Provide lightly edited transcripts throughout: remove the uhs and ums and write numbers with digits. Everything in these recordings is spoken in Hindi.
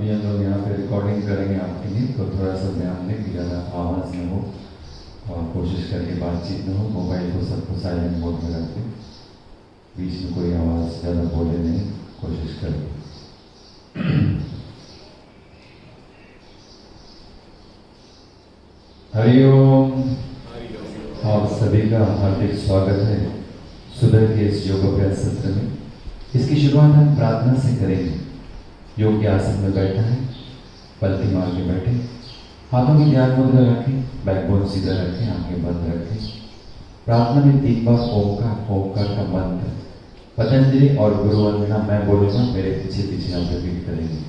अभी हम लोग यहाँ पे रिकॉर्डिंग करेंगे आपके लिए, तो थोड़ा सा ध्यान दें कि ज़्यादा आवाज़ न हो और कोशिश करके बातचीत न हो। मोबाइल को सबको साइलेंट मोड में रखें, बीच में कोई आवाज़ ज़्यादा बोले नहीं, कोशिश करें। हरिओम। आप सभी का हार्दिक स्वागत है सुबह के इस योग अभ्यास सत्र में। इसकी शुरुआत हम प्रार्थना से करेंगे। योग के आसन में बैठा है, पलथी मार के बैठे, हाथों की ध्यान मुद्रा रखें, बैकबोन सीधा रखें, आंखें बंद रखें। प्रार्थना में 3 बार ओंकार का मंत्र पतंजलि और गुरु वंदना मैं बोलूंगा, मेरे पीछे पीछे आप रिपीट करेंगे।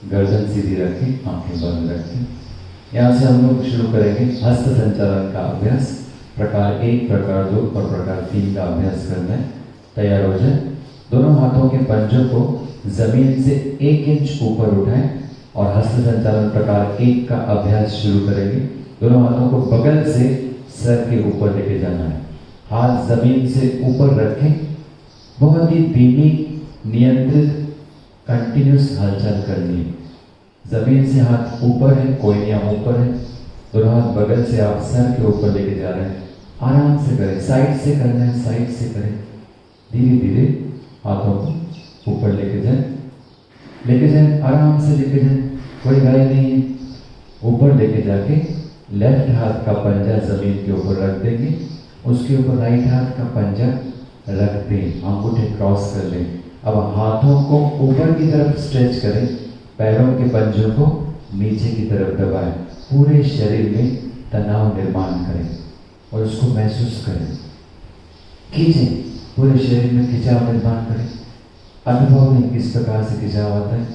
गर्दन सीधी रखें, आंखें बंद रखें। यहाँ से हम लोग शुरू करेंगे हस्त संचालन का अभ्यास। प्रकार 1, प्रकार 2 और प्रकार 3 का अभ्यास करना है। तैयार हो जाए। दोनों हाथों के पंजों को जमीन से 1 इंच ऊपर उठाएं और हस्त संचालन प्रकार 1 का अभ्यास शुरू करेंगे। दोनों हाथों को बगल से सर के ऊपर लेके जाना है। हाथ जमीन से ऊपर रखें। बहुत ही धीमी, नियंत्रित, कंटिन्यूस हलचल करनी है। जमीन से हाथ ऊपर है, कोहनियां ऊपर है, दोनों हाथ बगल से आप सर के ऊपर लेके जा रहे हैं। आराम से करें, साइड से करना है, साइड से करें। धीरे धीरे हाथों को ऊपर लेके जाए, आराम से लेके जाए, कोई घाई नहीं है। ऊपर लेके जाके लेफ्ट हाथ का पंजा जमीन के ऊपर रख देंगे, उसके ऊपर राइट हाथ का पंजा रख दें, अंगूठे क्रॉस कर लें। अब हाथों को ऊपर की तरफ स्ट्रेच करें, पैरों के पंजों को नीचे की तरफ दबाएं, पूरे शरीर में तनाव निर्माण करें और उसको महसूस करें। खींचें, पूरे शरीर में खिंचाव निर्माण करें। अनुभव में किस प्रकार से खिंचाव आता है।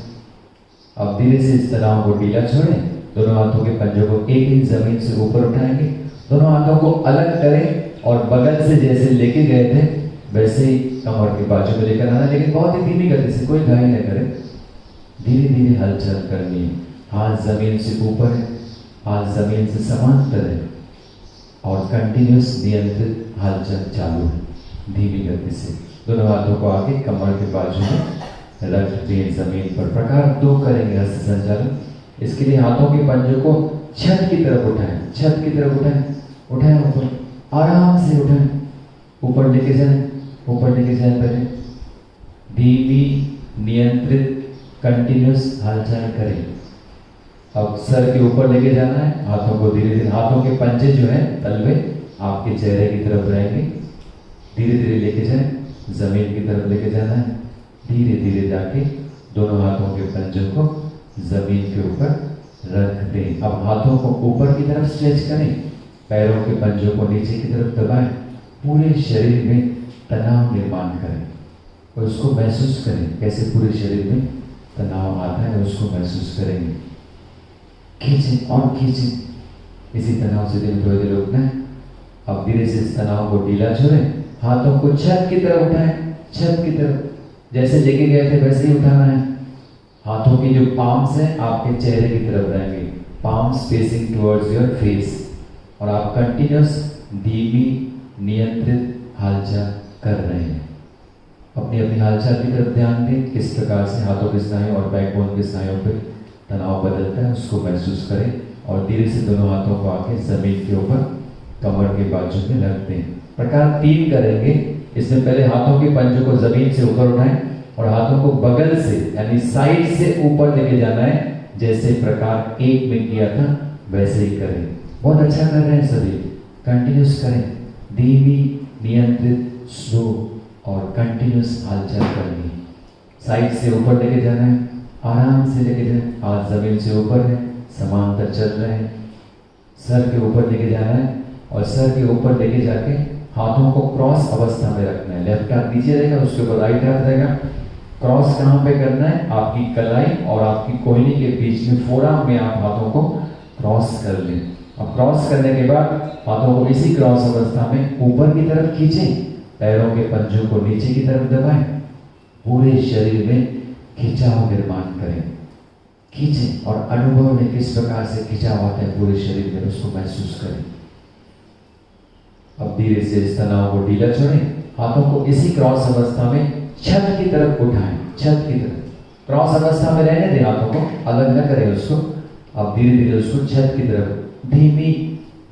अब धीरे से इस तनाव को ढीला छोड़ें। दोनों हाथों के पंजों को 1 इंच जमीन से ऊपर उठाएंगे। दोनों हाथों को अलग करें और बगल से जैसे लेके गए थे वैसे ही कमर के बाजू में लेकर आना, लेकिन बहुत ही धीमी गति से, कोई घाई न करें। धीरे धीरे हलचल करनी है। हाथ जमीन से ऊपर है, हाथ जमीन से समांतर है और कंटिन्यूस नियंत्रित हलचल चालू है, धीमी गति से। दोनों हाथों को आगे कमर के बाजू में रख दें जमीन पर। प्रकार 2 करेंगे हस्त संचालन। इसके लिए हाथों के पंजों को छत की तरफ उठाएं, छत की तरफ उठाएं ऊपर, आराम से उठाएं, ऊपर लेके जाएं, ऊपर लेके जाएं। पहले धीमी, नियंत्रित, कंटिन्यूस हलचल करें। अब सर के ऊपर लेके जाना है। हाथों को धीरे धीरे, हाथों के पंजे जो है तलवे आपके चेहरे की तरफ रहेंगे। धीरे धीरे लेके जाएं, जमीन की तरफ लेके जाना है। धीरे धीरे जाके दोनों हाथों के पंजों को जमीन के ऊपर रख दें। अब हाथों को ऊपर की तरफ स्ट्रेच करें, पैरों के पंजों को नीचे की तरफ दबाएं, पूरे शरीर में तनाव निर्माण करें और उसको महसूस करें, कैसे पूरे शरीर में तनाव आता है, उसको महसूस करेंगे। खींचें और खींचें। इसी तनाव से दिन थोड़ी देर रुकना है। अब धीरे से इस तनाव को ढीला छोड़ें। हाथों को छत की तरफ उठाएं, छत की तरफ, जैसे लेके गए थे वैसे ही उठाना है। हाथों की जो पाम्स हैं आपके चेहरे की तरफ रहेंगे, palms facing towards your face, और आप कंटिन्यूस धीमी नियंत्रित हलचल कर रहे हैं। अपनी अपनी हलचल की तरफ ध्यान दें, किस प्रकार से हाथों के स्नायु और बैकबोन के स्नायुओं पर तनाव बदलता है, उसको महसूस करें। और धीरे से दोनों हाथों को आके जमीन के ऊपर कमर के बाजू में रख दें। प्रकार 3 करेंगे। इसमें पहले हाथों के पंजों को जमीन से ऊपर उठाएं और हाथों को बगल से यानी साइड से ऊपर लेके जाना है, जैसे प्रकार 1 में किया था वैसे ही करें। बहुत अच्छा कर रहे हैं सभी, कंटिन्यूस करें। धीमी, नियंत्रित, स्लो और कंटिन्यूस हलचल करनी। साइड से ऊपर लेके जाना है, आराम से लेके जाए। हाथ जमीन से ऊपर है, समांतर चल रहे हैं। सर के ऊपर लेके जाना है और सर के ऊपर लेके जाके हाथों को क्रॉस अवस्था में रखना है। लेफ्ट हाथ नीचे रहेगा, उसके ऊपर राइट हाथ रहेगा। क्रॉस कहाँ पे करना है? आपकी कलाई और आपकी कोहनी के बीच में, फोराम में आप हाथों को क्रॉस कर लें। अब क्रॉस करने के बाद हाथों को इसी क्रॉस अवस्था में ऊपर की तरफ खींचें, पैरों के पंजों को नीचे की तरफ दबाएं, पूरे शरीर में खिंचाव निर्माण करें। खींचें और अनुभव में किस प्रकार से खिंचाव आता है पूरे शरीर में, उसको महसूस करें। अब धीरे से इस तनाव को ढीला छोड़ें। हाथों को इसी क्रॉस अवस्था में छत की तरफ उठाएं, छत की तरफ। क्रॉस अवस्था में रहने दें, हाथों को अलग न करें उसको। अब धीरे धीरे उसको छत की तरफ धीमी,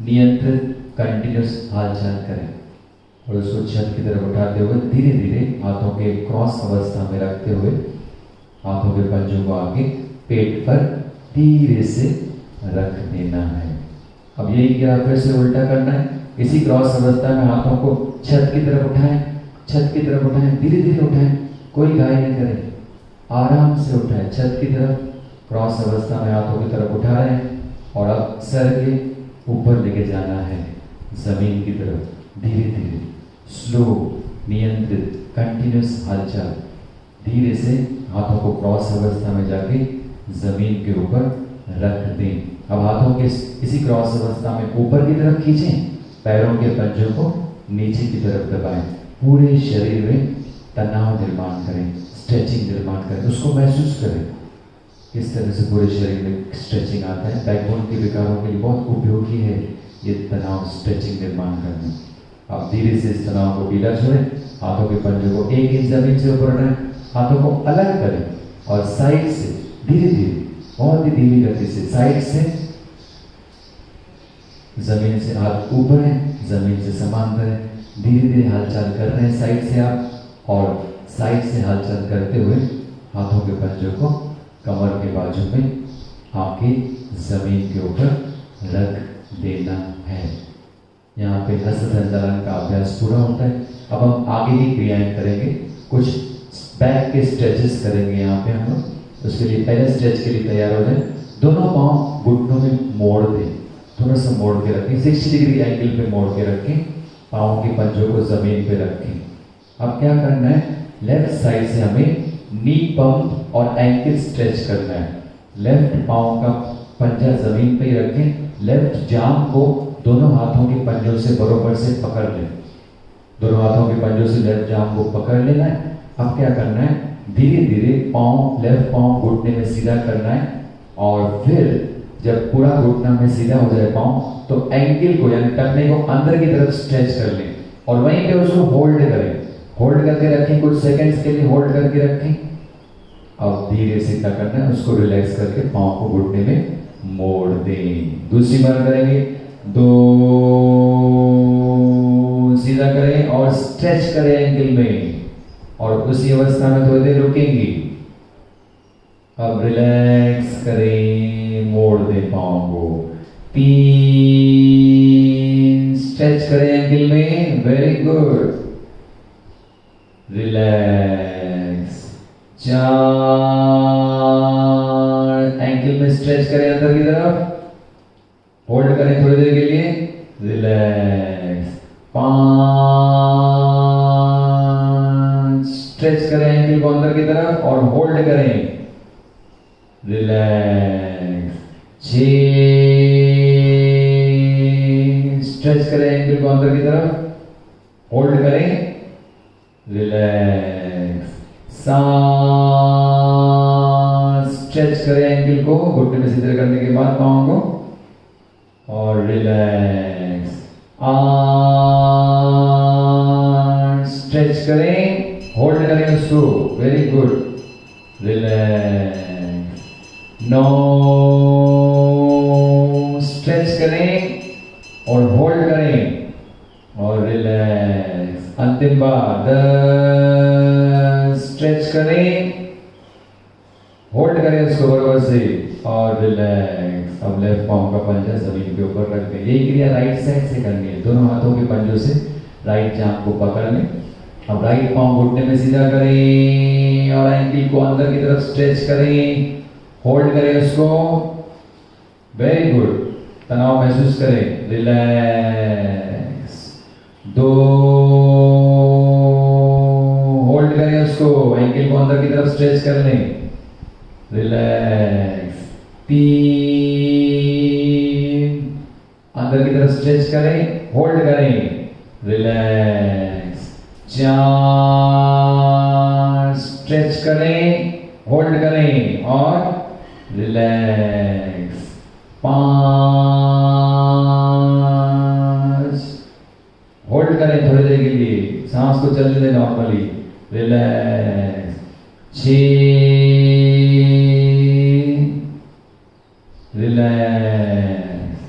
नियंत्रित, कंटिन्यूस हलचल करें और उसको छत की तरफ उठाते हुए धीरे धीरे हाथों के क्रॉस अवस्था में रखते हुए हाथों के पंजों को आगे पेट पर धीरे से रख देना है। अब यही क्या, फिर से उल्टा करना है। इसी क्रॉस अवस्था में हाथों को छत की तरफ उठाएं, छत की तरफ उठाएं, धीरे धीरे उठाएं, कोई घाई नहीं करें, आराम से उठाएं। छत की तरफ क्रॉस अवस्था में हाथों की तरफ उठा रहे हैं और अब सर के ऊपर लेके जाना है जमीन की तरफ। धीरे धीरे, स्लो, नियंत्रित, कंटिन्यूस हलचल। धीरे से हाथों को क्रॉस अवस्था में जाके जमीन के ऊपर रख दें। अब हाथों के इसी क्रॉस अवस्था में ऊपर की तरफ खींचें, पैरों के पंजों को नीचे की तरफ दबाएं, पूरे शरीर में तनाव निर्माण करें, स्ट्रेचिंग निर्माण करें, उसको महसूस करें किस तरह से पूरे शरीर में स्ट्रेचिंग आता है। बैकबोन के विकारों के लिए बहुत उपयोगी है ये तनाव स्ट्रेचिंग निर्माण करना। आप धीरे से इस तनाव को ढीला छोड़ें, हाथों के पंजों को 1 इंच जमीन से ऊपर उठाएं, हाथों को अलग करें और साइड से धीरे धीरे, बहुत ही धीमी गति से साइड से, जमीन से हाथ ऊपर है, जमीन से समांतर है, धीरे धीरे हलचल कर रहे हैं साइड से आप, और साइड से हलचल करते हुए हाथों के पंजों को कमर के बाजू में आके जमीन के ऊपर रख देना है। यहाँ पे हस्त संचालन का अभ्यास पूरा होता है। अब हम आगे की क्रियाएं करेंगे, कुछ बैक के स्ट्रेचेस करेंगे यहाँ पे हम लोग। उसके लिए पहले स्ट्रेच के लिए तैयार हो जाए, दोनों पाँव घुटनों में मोड़ दें, थोड़ा सा मोड़ के रखें, 60 डिग्री एंगल पे मोड़ के रखें, पाँव के पंजों को जमीन पे रखें। अब क्या करना है, लेफ्ट साइड से हमें नी पंप और एंकल स्ट्रेच करना है। लेफ्ट पाँव का पंजा जमीन पे ही रखें, लेफ्ट जाम को दोनों हाथों के पंजों से बरोबर से पकड़ लें, दोनों हाथों के पंजों से लेफ्ट जाम को पकड़ लेना है। अब क्या करना है, धीरे धीरे पाँव, लेफ्ट पाँव घुटने में सीधा करना है, और फिर जब पूरा घुटना में सीधा हो जाए पाँव, तो एंकल को यानी टखने को अंदर की तरफ स्ट्रेच कर लें और वहीं पे उसको होल्ड करें, होल्ड करके रखें, कुछ सेकंड्स के लिए होल्ड करके रखें। अब धीरे से क्या करना है, उसको रिलैक्स करके पाँव को घुटने में मोड़ दें। दूसरी बार करेंगे, 2 सीधा करें और स्ट्रेच करें एंकल में, और उसी अवस्था में थोड़ी देर रुकेंगे। अब रिलैक्स करें, मोड़ दें पाँव को। 3 स्ट्रेच करें एंकल में, वेरी गुड, रिलैक्स। 4 एंकल में स्ट्रेच करें अंदर की तरफ, होल्ड करें थोड़ी देर के लिए, रिलैक्स। 5 स्ट्रेच करें एंकल को अंदर की तरफ और होल्ड करें, रिलैक्स। 6 स्ट्रेच करें एंकल को अंदर की तरफ, होल्ड करें, रिलैक्स। 7 स्ट्रेच करें एंकल को घुटने में सीधे करने के बाद पाँव को, और रिलैक्स। 8 स्ट्रेच करें, होल्ड करें उसको, वेरी गुड, रिलैक्स। 9 स्ट्रेच करें और होल्ड करें और रिलैक्स। अंतिम बार 10 स्ट्रेच करें, होल्ड करें उसको बराबर से और रिलैक्स। अब लेफ्ट पाँव का पंजा जमीन के ऊपर रख दें। यही क्रिया राइट साइड से करनी है, दोनों हाथों के पंजों से राइट जांघ को पकड़ लें। अब राइट पाँव घुटने में सीधा करें और एंकल को अंदर की तरफ स्ट्रेच करें, होल्ड करें उसको, वेरी गुड, तनाव महसूस करें, रिलैक्स। 2 होल्ड करें उसको, एंकल को अंदर की तरफ स्ट्रेच कर लें, रिलैक्स। 3 अंदर की तरफ स्ट्रेच करें, होल्ड करें, रिलैक्स। 4 स्ट्रेच करें, होल्ड करें और रिलैक्स। 5 होल्ड करें थोड़ी देर के लिए, सांस को चलने दें नॉर्मली, रिलैक्स। 6 रिलैक्स।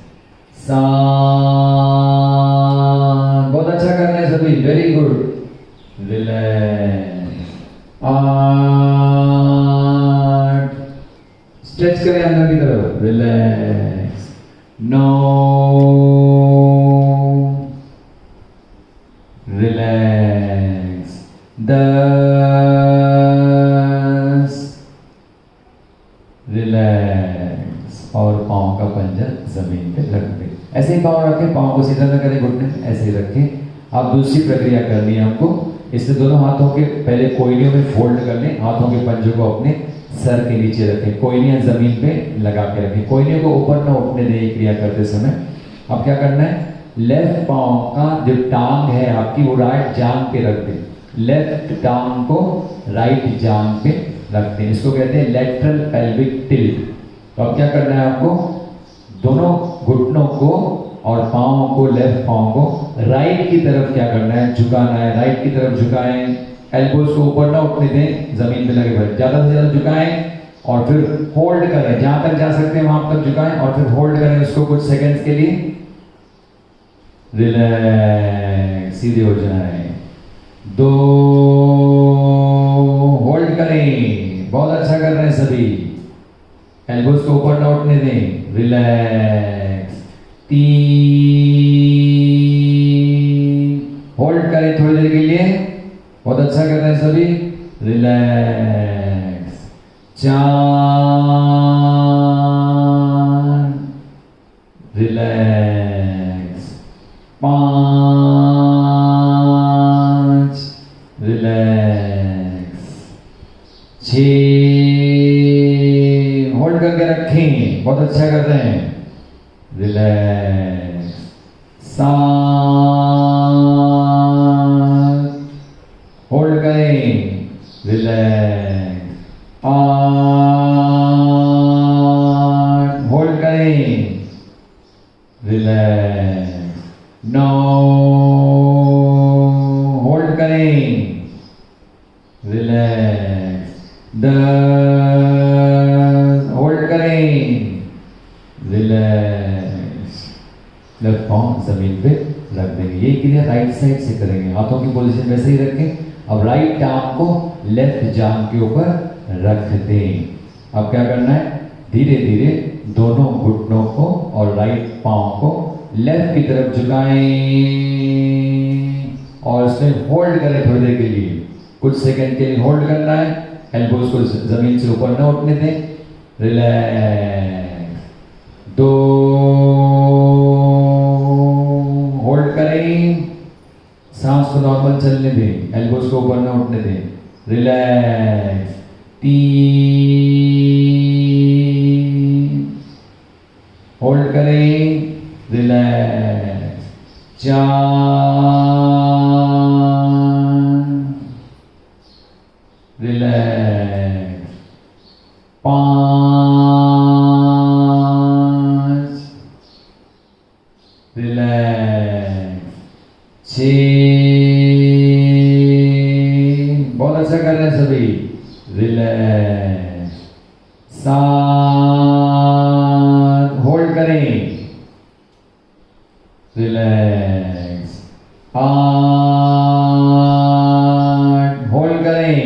7 बहुत अच्छा कर रहे हैं सभी, वेरी गुड, रिलैक्स। 8 स्ट्रेच करें अंदर की तरफ, रिलैक्स। 9 रिलैक्स। 10 रिलैक्स और पाँव का पंजा जमीन पे रख दें। ऐसे ही पाँव रखें, पाँव को सीधा न करें घुटने, ऐसे ही रखें। अब दूसरी प्रक्रिया करनी है हमको। इससे दोनों हाथों के पहले कोयलियों में फोल्ड कर लें, हाथों के पंजों को अपने सर के नीचे रखें, कोहनियाँ जमीन पे लगा के रखें, कोहनियों को ऊपर ना उठने दें ये क्रिया करते समय। अब क्या करना है, लेफ्ट पाँव का जो टांग है आपकी वो राइट जांग पे रख दें, लेफ्ट टांग को राइट जांग पे रखते हैं, इसको कहते हैं लेटरल पेल्विक टिल्ट। तो अब क्या करना है आपको, दोनों घुटनों को और पाँव को, लेफ्ट पाँव को राइट की तरफ क्या करना है, झुकाना है, राइट की तरफ झुकाएं, एल्बोज को ऊपर ना उठने दें, जमीन पे लगे हुए, ज्यादा से ज्यादा झुकाएं और फिर होल्ड करें, जहां तक जा सकते हैं वहां तक झुकाएं और फिर होल्ड करें उसको कुछ सेकंड्स के लिए, रिलैक्स, सीधे हो जाएं, 2, होल्ड करें, बहुत अच्छा कर रहे हैं सभी, एल्बोज को ऊपर ना उठने दें, रिलैक्स, 3, होल्ड करें थोड़ी देर के लिए, बहुत अच्छा कर रहे हैं सभी, रिलैक्स, 4, रिलैक्स, 5, रिलैक्स, 6, होल्ड करके रखें, बहुत अच्छा कर रहे हैं, रिलैक्स, 7, होल्ड करें, रिलैक्स, 8, होल्ड करें, रिलैक्स, 9, होल्ड करें, रिलैक्स, 10, होल्ड करें, रिलैक्स, लेफ्ट पाँव जमीन पे रख देंगे। ये क्रिया राइट साइड से करेंगे, हाथों की पोजीशन वैसे ही रखें। अब राइट आर्म को लेफ्ट जांघ के ऊपर रख दें। अब क्या करना है, धीरे धीरे दोनों घुटनों को और राइट पाँव को लेफ्ट की तरफ झुकाएं और उसमें होल्ड करें थोड़ी देर के लिए, कुछ सेकंड के लिए होल्ड करना है, एल्बोज को जमीन से ऊपर न उठने दें, रिलैक्स, 2, होल्ड करें, सांस को नॉर्मल चलने दें, एल्बोज को ऊपर ना उठने दें, रिलैक्स, 3, होल्ड करें, रिलैक्स, 4, रिलैक्स, 5, रिलैक्स, 6, बहुत अच्छा कर रहे हैं सभी, रिलैक्स, 7, होल्ड करें, रिलैक्स, 8, होल्ड करें,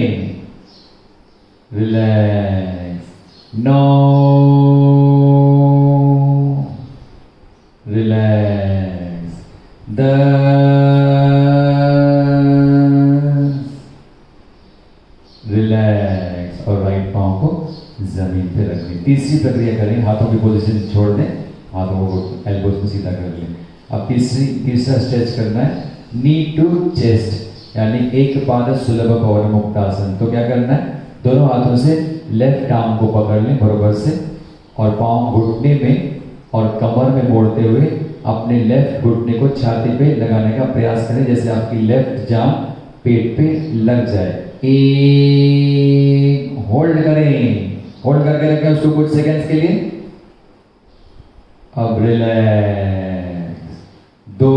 रिलैक्स, 9, रिलैक्स, 10, रिलैक्स, और राइट पाँव को जमीन पे रख दें। तीसरी प्रक्रिया करें, हाथों की पोजीशन छोड़ दें, हाथों को एल्बोज को सीधा कर लें। अब तीसरा स्ट्रेच करना है, नी टू चेस्ट, यानी एक पाद सुलभ पवन मुक्तासन। तो क्या करना है, दोनों हाथों से लेफ्ट आर्म को पकड़ लें बरोबर से और पाँव घुटने में और कमर में मोड़ते हुए अपने लेफ्ट घुटने को छाती पे लगाने का प्रयास करें, जैसे आपकी लेफ्ट जांघ पेट पे लग जाए। 1, होल्ड करें, होल्ड करके रखें उसको कुछ सेकंड्स के लिए। अब रिलैक्स, 2,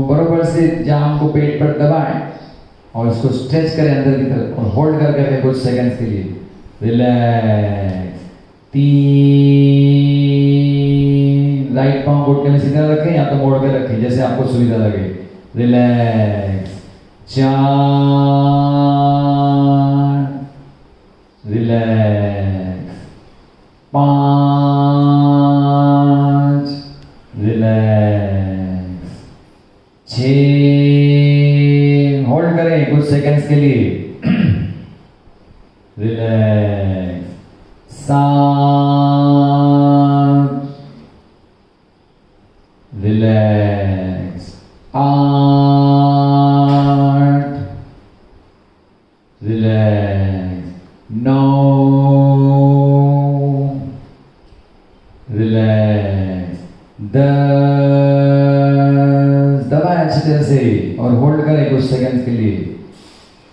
बरोबर से जांघ को पेट पर दबाएं और इसको स्ट्रेच करें अंदर की तरफ और होल्ड करके रखें कुछ सेकंड्स के लिए, रिलैक्स, 3, राइट पाँव घुटने में सीधा रखें या तो मोड़ के रखें जैसे आपको सुविधा लगे, रिलैक्स, 4, रिलैक्स, 5, रिलैक्स, 6, होल्ड करें कुछ सेकंड्स के लिए, रिलैक्स, 7, रिलैक्स, 8, रिलैक्स, नौ, रिलैक्स, 10, दबाएं अच्छी तरह से और होल्ड करें कुछ सेकंड के लिए,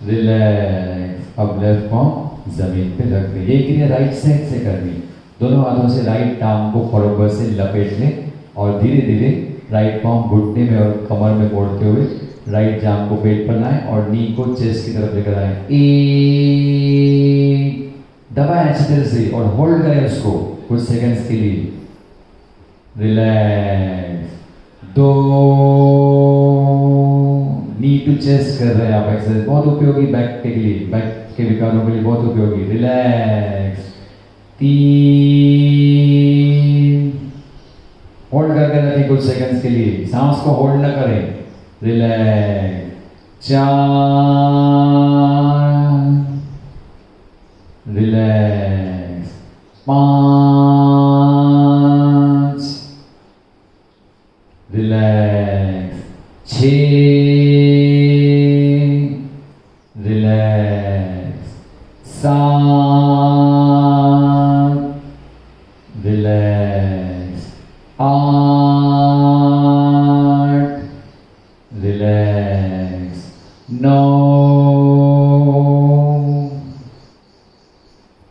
रिलैक्स। अब लेफ्ट पाँव जमीन पे रख दें। ये क्रिया राइट साइड से करनी, दोनों हाथों से राइट टांग को फॉरवर्ड से लपेट लें और धीरे धीरे राइट पाँव घुटने में और कमर में मोड़ते हुए राइट जांघ को पेट पर लाएं और नी को चेस्ट की तरफ लेकर आएं। एक, दबाएं अच्छी तरह से और होल्ड करें उसको कुछ सेकंड्स के लिए, रिलैक्स। 2, नी टू चेस्ट कर रहे हैं आप एक्सरसाइज, बहुत उपयोगी बैक के लिए, बैक के विकारों के लिए बहुत उपयोगी, रिलैक्स। 3, होल्ड करके रखें कुछ सेकंड्स के लिए, सांस को होल्ड ना करें, relax. 4, relax. 5, relax. 6, relax. 7, relax. 8, relax. 9,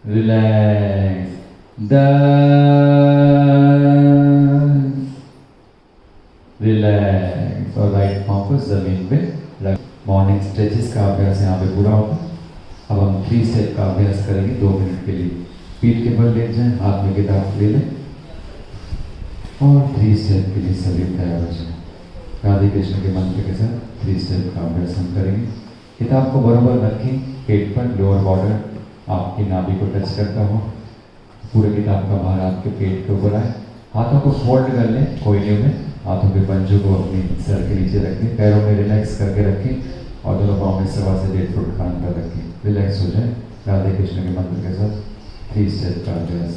relax. 10, relax. और राइट पाँव को जमीन पे रख। मॉर्निंग स्ट्रेचेस का अभ्यास यहाँ पे पूरा होगा। अब हम 3 स्टेप का अभ्यास करेंगे 2 मिनट के लिए। पीठ के बल लेट जाएं, हाथ में किताब ले लें और 3 स्टेप के लिए सभी तैयार हो जाए। राधे कृष्ण के मंत्र के साथ 3 स्टेप का अभ्यास हम करेंगे। किताब को बराबर रखें पेट पर, लोअर बॉर्डर आपकी नाभि को टच करता हो, पूरे किताब का भार आपके पेट के ऊपर आए। हाथों को फोल्ड कर लें कोहनियों में, हाथों के पंजों को अपनी सर के नीचे रखें, पैरों में रिलैक्स करके रखें और दोनों पाँव में 1.25 से 1.5 फुट का अंतर रखें। रिलैक्स हो जाए। राधे कृष्ण के मंत्र के साथ 3 स्टेप का अभ्यास।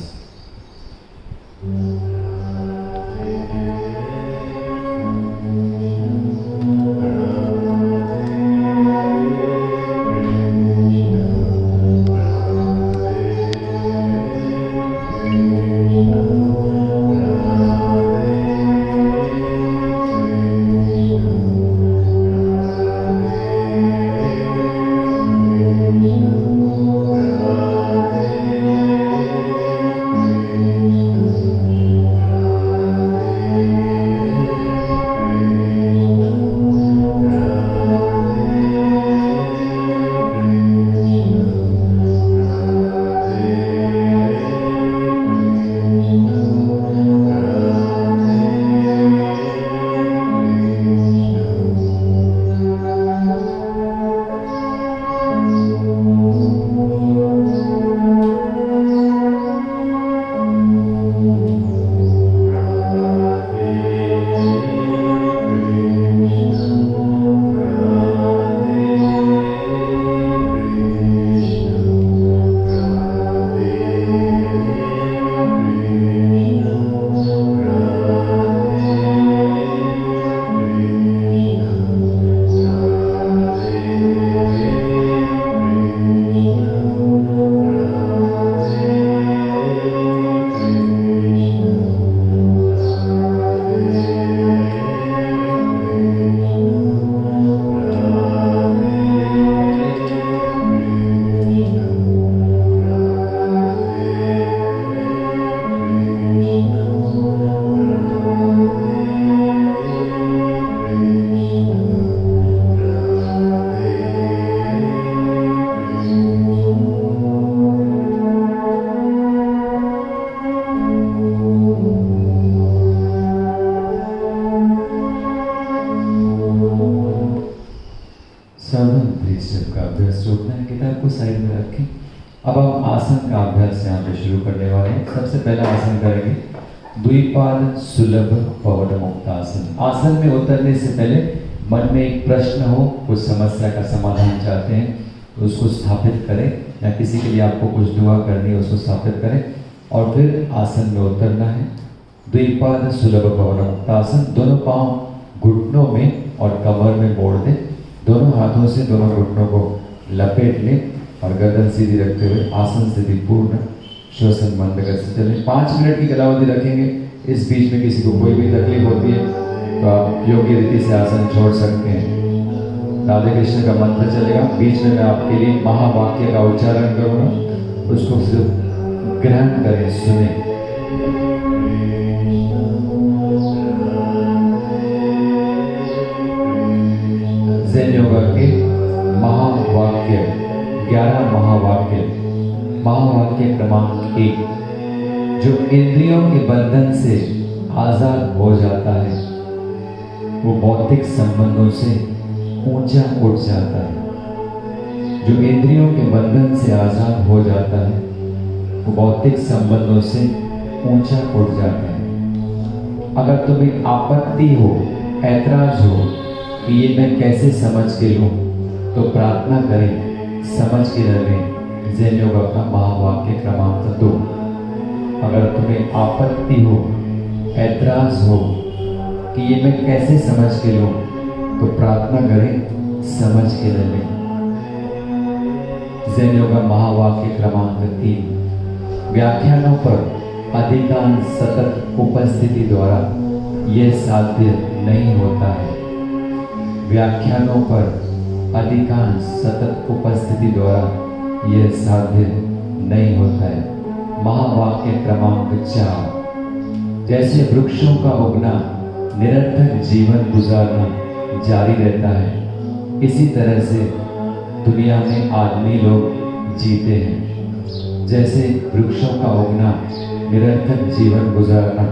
अब हम आसन का अभ्यास यहाँ पे शुरू करने वाले हैं। सबसे पहला आसन करेंगे द्विपाद सुलभ पवन मुक्त आसन। आसन में उतरने से पहले मन में एक प्रश्न हो, कुछ समस्या का समाधान चाहते हैं तो उसको स्थापित करें, या किसी के लिए आपको कुछ दुआ करनी है उसको स्थापित करें और फिर आसन में उतरना है। द्विपाद सुलभ पवन मुक्त आसन। दोनों पांव घुटनों में और कमर में मोड़ दें। दोनों हाथों से दोनों घुटनों को लपेट लें और गर्दन सीधी रखते हुए आसन स्थिति पूर्ण, श्वसन बंद कर से चलें। 5 मिनट की कलावधि रखेंगे। इस बीच में किसी को कोई भी तकलीफ होती है तो आप योग्य रीति से आसन छोड़ सकते हैं। राधे कृष्ण का मंत्र चलेगा, बीच में मैं आपके लिए महावाक्य का उच्चारण करूंगा, उसको सिर्फ ग्रहण करें, सुने। ज़ेन योगा के महावाक्य 11 महावाक्य। महावाक्य क्रमांक 1, जो इंद्रियों के बंधन से आजाद हो जाता है वो भौतिक संबंधों से ऊंचा उठ जाता है। जो इंद्रियों के बंधन से आजाद हो जाता है वो भौतिक संबंधों से ऊंचा उठ जाता है। अगर तुम्हें आपत्ति हो, ऐतराज हो कि ये मैं कैसे समझ के लूं, तो प्रार्थना करें, समझ के रहें। ज़ेन योगा का महावाक्य क्रमांक 2। अगर तुम्हें आपत्ति हो, ऐतराज हो कि ये मैं कैसे समझ के लूं, तो प्रार्थना करें, समझ के रहें। ज़ेन योगा महावाक्य क्रमांक 3। व्याख्यानों पर अधिकांश सतत उपस्थिति द्वारा यह साध्य नहीं होता है। व्याख्यानों पर अधिकांश सतत उपस्थिति द्वारा यह साध्य नहीं होता है। महावाक्य क्रमांक 4। जैसे वृक्षों का उगना निरंतर जीवन गुजारना जारी रहता है, इसी तरह से दुनिया में आदमी लोग जीते हैं। जैसे वृक्षों का उगना निरंतर जीवन गुजारना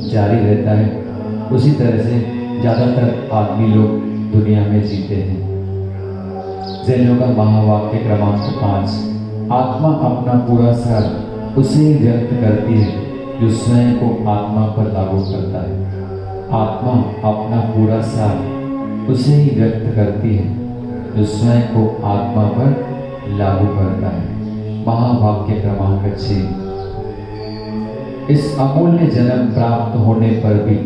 जारी रहता है, उसी तरह से ज़्यादातर आदमी लोग दुनिया में जीते हैं। ज़ेन योगा महावाक्य क्रमांक 5। आत्मा अपना पूरा सार उसे ही व्यक्त करती है जो स्वयं को आत्मा पर लागू करता है। आत्मा अपना पूरा सार उसे ही व्यक्त करती है जो स्वयं को आत्मा पर लागू करता है। महावाक्य क्रमांक 6। इस अमूल्य जन्म प्राप्त होने पर भी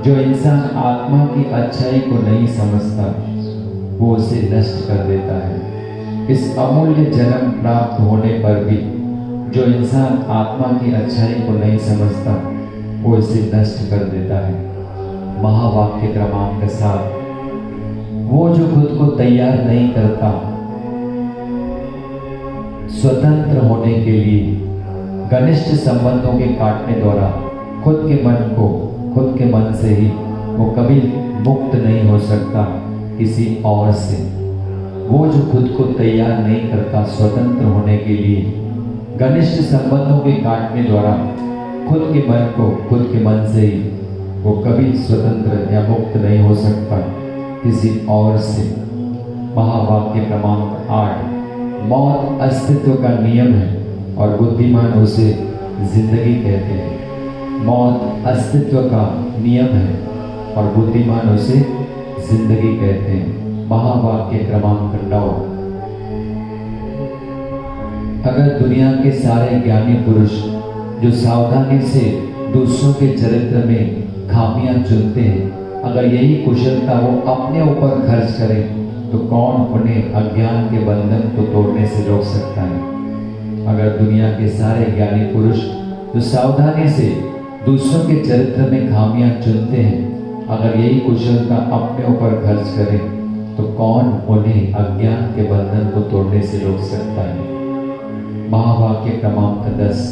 जो इंसान आत्मा की अच्छाई को नहीं समझता वो उसे नष्ट कर देता है। इस अमूल्य जन्म प्राप्त होने पर भी जो इंसान आत्मा की अच्छाई को नहीं समझता वो इसे नष्ट कर देता है। महावाक्य क्रमांक 7। वो जो खुद को तैयार नहीं करता स्वतंत्र होने के लिए घनिष्ठ संबंधों के काटने द्वारा खुद के मन से ही वो कभी मुक्त नहीं हो सकता किसी और से। वो जो खुद को तैयार नहीं करता स्वतंत्र होने के लिए घनिष्ठ संबंधों के काटने द्वारा खुद के मन से ही वो कभी स्वतंत्र या मुक्त नहीं हो सकता किसी और से। महावाक्य क्रमांक 8। मौत अस्तित्व का नियम है और बुद्धिमान उसे जिंदगी कहते हैं। मौत अस्तित्व का नियम है और बुद्धिमान उसे जिंदगी कहते हैं। महावाक्य क्रमांक 9। अगर दुनिया के सारे ज्ञानी पुरुष जो सावधानी से दूसरों के चरित्र में खामियां चुनते हैं, अगर यही कुशलता वो अपने ऊपर खर्च करें तो कौन उन्हें अज्ञान के बंधन को तोड़ने से रोक सकता है। अगर दुनिया के सारे ज्ञानी पुरुष जो सावधानी से दूसरों के चरित्र में खामियां चुनते हैं, अगर यही कुशलता अपने ऊपर खर्च करें तो कौन उन्हें अज्ञान के बंधन को तोड़ने से रोक सकता है। महावाक्य क्रमांक 10।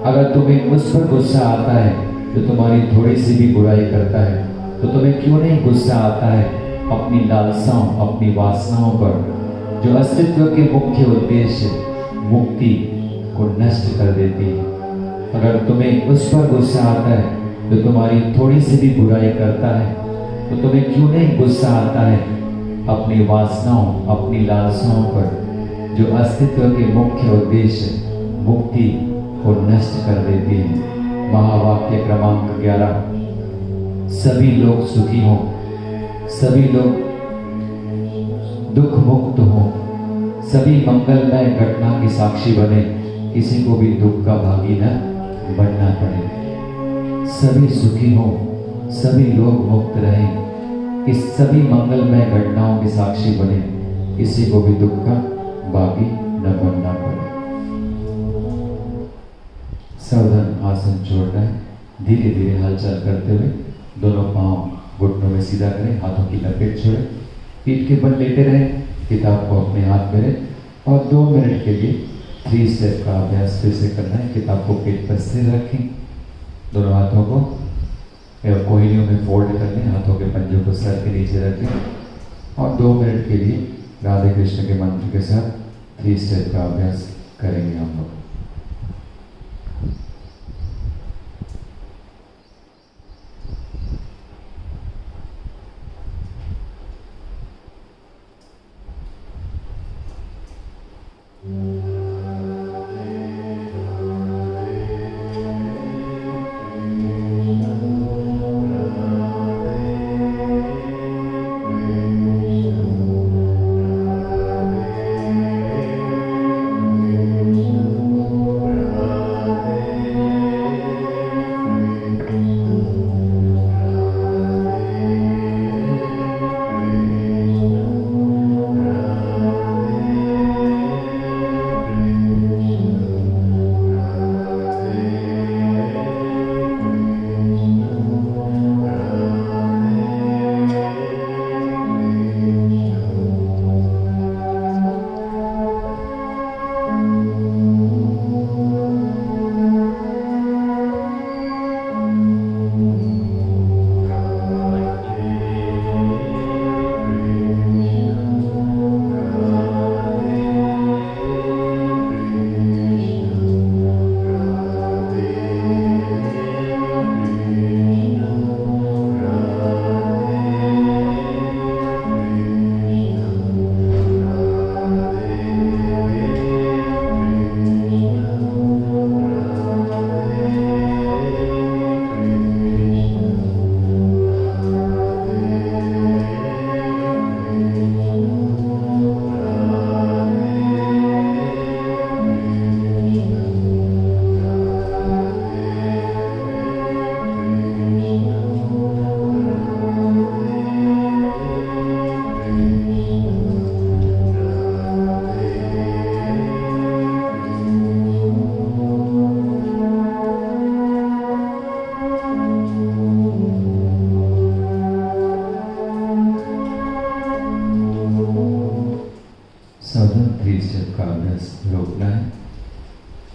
अगर तुम्हें उस पर गुस्सा आता है जो तुम्हारी थोड़ी सी भी बुराई करता है, तो तुम्हें क्यों नहीं गुस्सा आता है अपनी लालसाओं, अपनी वासनाओं पर जो अस्तित्व के मुख्य उद्देश्य मुक्ति को नष्ट कर देती है। अगर तुम्हें उस पर गुस्सा आता है जो तुम्हारी थोड़ी सी भी बुराई करता है, तो तुम्हें क्यों नहीं गुस्सा आता है अपनी वासनाओं, अपनी लालसाओं पर जो अस्तित्व के मुख्य उद्देश्य मुक्ति को नष्ट कर देती है। महावाक्य क्रमांक 11। सभी लोग सुखी हों, सभी लोग दुख मुक्त हों, सभी मंगलमय घटना की साक्षी बने, किसी को भी दुख का भागी न बनना पड़े। सभी सुखी हों, सभी लोग मुक्त रहें, इस सभी मंगलमय घटनाओं के साक्षी बने, किसी को भी दुख का बाकी न बनना पड़े। सावधान आसन छोड़ना है। धीरे धीरे हलचल करते हुए दोनों पांव घुटनों में सीधा करें, हाथों की लपेट छोड़ें, पीठ के बल लेटे रहें, किताब को अपने हाथ में रखें और 2 मिनट के लिए 3 स्टेप का अभ्यास फिर से करना है। किताब को पेट पर स्थिर रखें, दोनों हाथों को कोहनियों में फोल्ड कर लें, हाथों के पंजों को सर के नीचे रखें और 2 मिनट के लिए राधे कृष्ण के मंत्र के साथ 3 स्टेप का अभ्यास करेंगे हम लोग।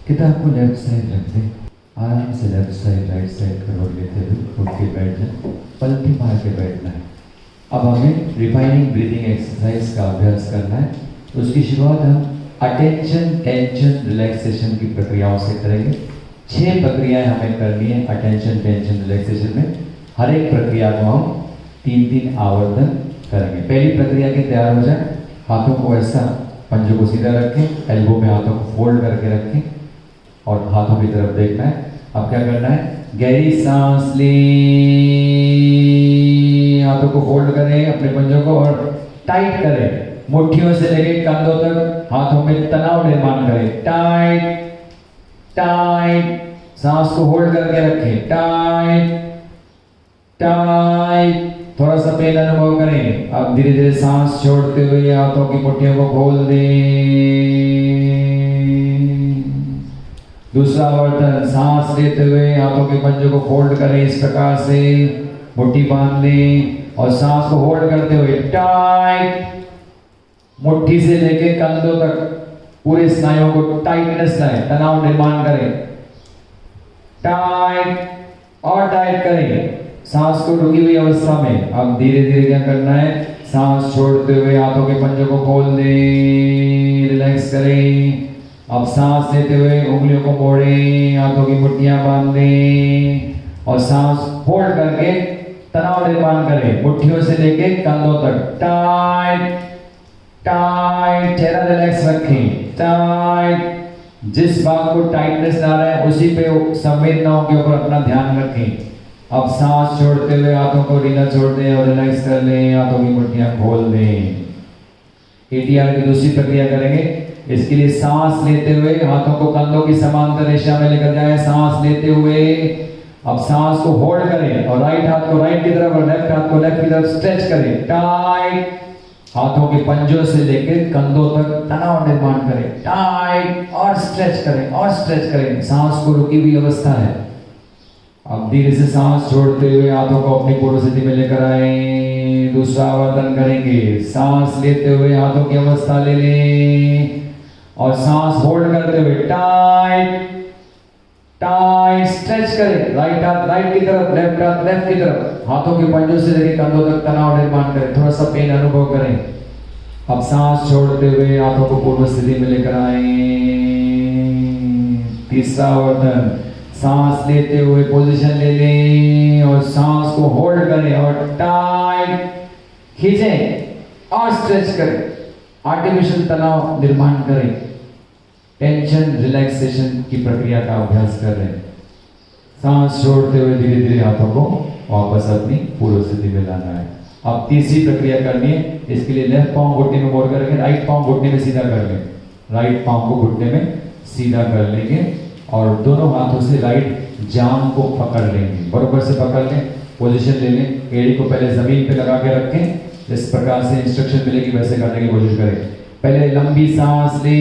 किताब को लेफ्ट साइड रख दें, आराम से लेफ्ट साइड राइट साइड करवट लेते हुए उठ के बैठ जाए, पलटी मार के बैठना है। अब हमें रिफाइनिंग ब्रीदिंग एक्सरसाइज का अभ्यास करना है। उसकी शुरुआत हम अटेंशन टेंशन रिलैक्सेशन की प्रक्रियाओं से करेंगे। 6 प्रक्रियाएं हमें करनी है अटेंशन टेंशन रिलैक्सेशन में। हर एक प्रक्रिया को हम 3-3 आवर्तन करेंगे। पहली प्रक्रिया के तैयार हो जाए, हाथों को ऐसा पंजों को सीधा रखें, एल्बो में हाथों को फोल्ड करके रखें और हाथों की तरफ देखना है। अब क्या करना है, गहरी सांस लें, हाथों को फोल्ड करें अपने पंजों को और टाइट करें। मुट्ठियों से लेकर कंधों तक हाथों में तनाव निर्माण करें। टाइट टाइट, सांस को होल्ड करके रखें। टाइट टाइट, थोड़ा सा पेन अनुभव करें। अब धीरे धीरे सांस छोड़ते हुए हाथों की मुट्ठियों को खोल दें। दूसरा आवर्तन, सांस लेते हुए हाथों के पंजों को फोल्ड करें, इस प्रकार से मुट्ठी बांध लें और सांस को होल्ड करते हुए टाइट, मुट्ठी से लेके कंधों तक पूरे स्नायुओं को टाइटनेस लाएं, तनाव निर्माण करें। टाइट और टाइट करें सांस को रुकी हुई अवस्था में। अब धीरे धीरे क्या करना है, सांस छोड़ते हुए हाथों के पंजों को खोल दें, रिलैक्स करें। अब सांस लेते हुए उंगलियों को मोड़ें, हाथों की मुट्ठियां बांधें और सांस होल्ड करके तनाव निर्माण करें, मुट्ठियों से लेके कंधों तक। टाइट टाइट, चेहरा रिलैक्स रखें। टाइट, जिस भाग को टाइटनेस ला रहा है उसी पे संवेदनाओं के ऊपर अपना ध्यान रखें। अब सांस छोड़ते हुए हाथों को ढीला छोड़ दें और रिलैक्स कर लें, हाथों की मुट्ठियां खोल दें। एटीआर की दूसरी प्रक्रिया करेंगे। इसके लिए सांस लेते हुए हाथों को कंधों की समांतर दिशा में लेकर जाएं। सांस लेते हुए अब सांस को होल्ड करें और राइट हाथ को राइट की तरफ और लेफ्ट हाथ को लेफ्ट की तरफ स्ट्रेच करें। टाइट हाथों के पंजों से लेकर कंधों तक तनाव निर्माण करें, टाइट, और स्ट्रेच करें और स्ट्रेच करें। सांस को रुकी हुई अवस्था है। अब धीरे से सांस छोड़ते हुए हाथों को अपनी पूर्व स्थिति में लेकर आए। दूसरा आवर्तन करेंगे। सांस लेते हुए हाथों की अवस्था ले लें और सांस होल्ड करते हुए टाइट टाइट स्ट्रेच करें। राइट हाथ राइट की तरफ, लेफ्ट हाथ लेफ्ट की तरफ। हाथों के पंजों से लेकर कंधों तक तनाव निर्माण करें। थोड़ा सा पेन अनुभव करें। अब सांस छोड़ते हुए हाथों को पूर्व स्थिति में लेकर आए। तीसरा आवर्तन। सांस लेते हुए पोजीशन ले लें और सांस को होल्ड करें और टाइट खींचें और स्ट्रेच करें। आर्टिफिशियल तनाव निर्माण करें। टेंशन रिलैक्सेशन की प्रक्रिया का अभ्यास कर रहे हैं। सांस छोड़ते हुए धीरे धीरे हाथों को वापस अपनी पूर्व स्थिति में लाना है। अब तीसरी प्रक्रिया करनी है। इसके लिए लेफ्ट पांव घुटने में मोड़ करके राइट पांव घुटने में सीधा कर लें। राइट पांव को घुटने में सीधा कर लेंगे और दोनों हाथों से राइट जांघ को पकड़ लेंगे। बराबर से पकड़ लें, पोजीशन ले लें। एड़ी को पहले जमीन पे लगा के रखें। जिस प्रकार से इंस्ट्रक्शन मिलेगी वैसे करने की कोशिश करें। पहले लंबी सांस लें।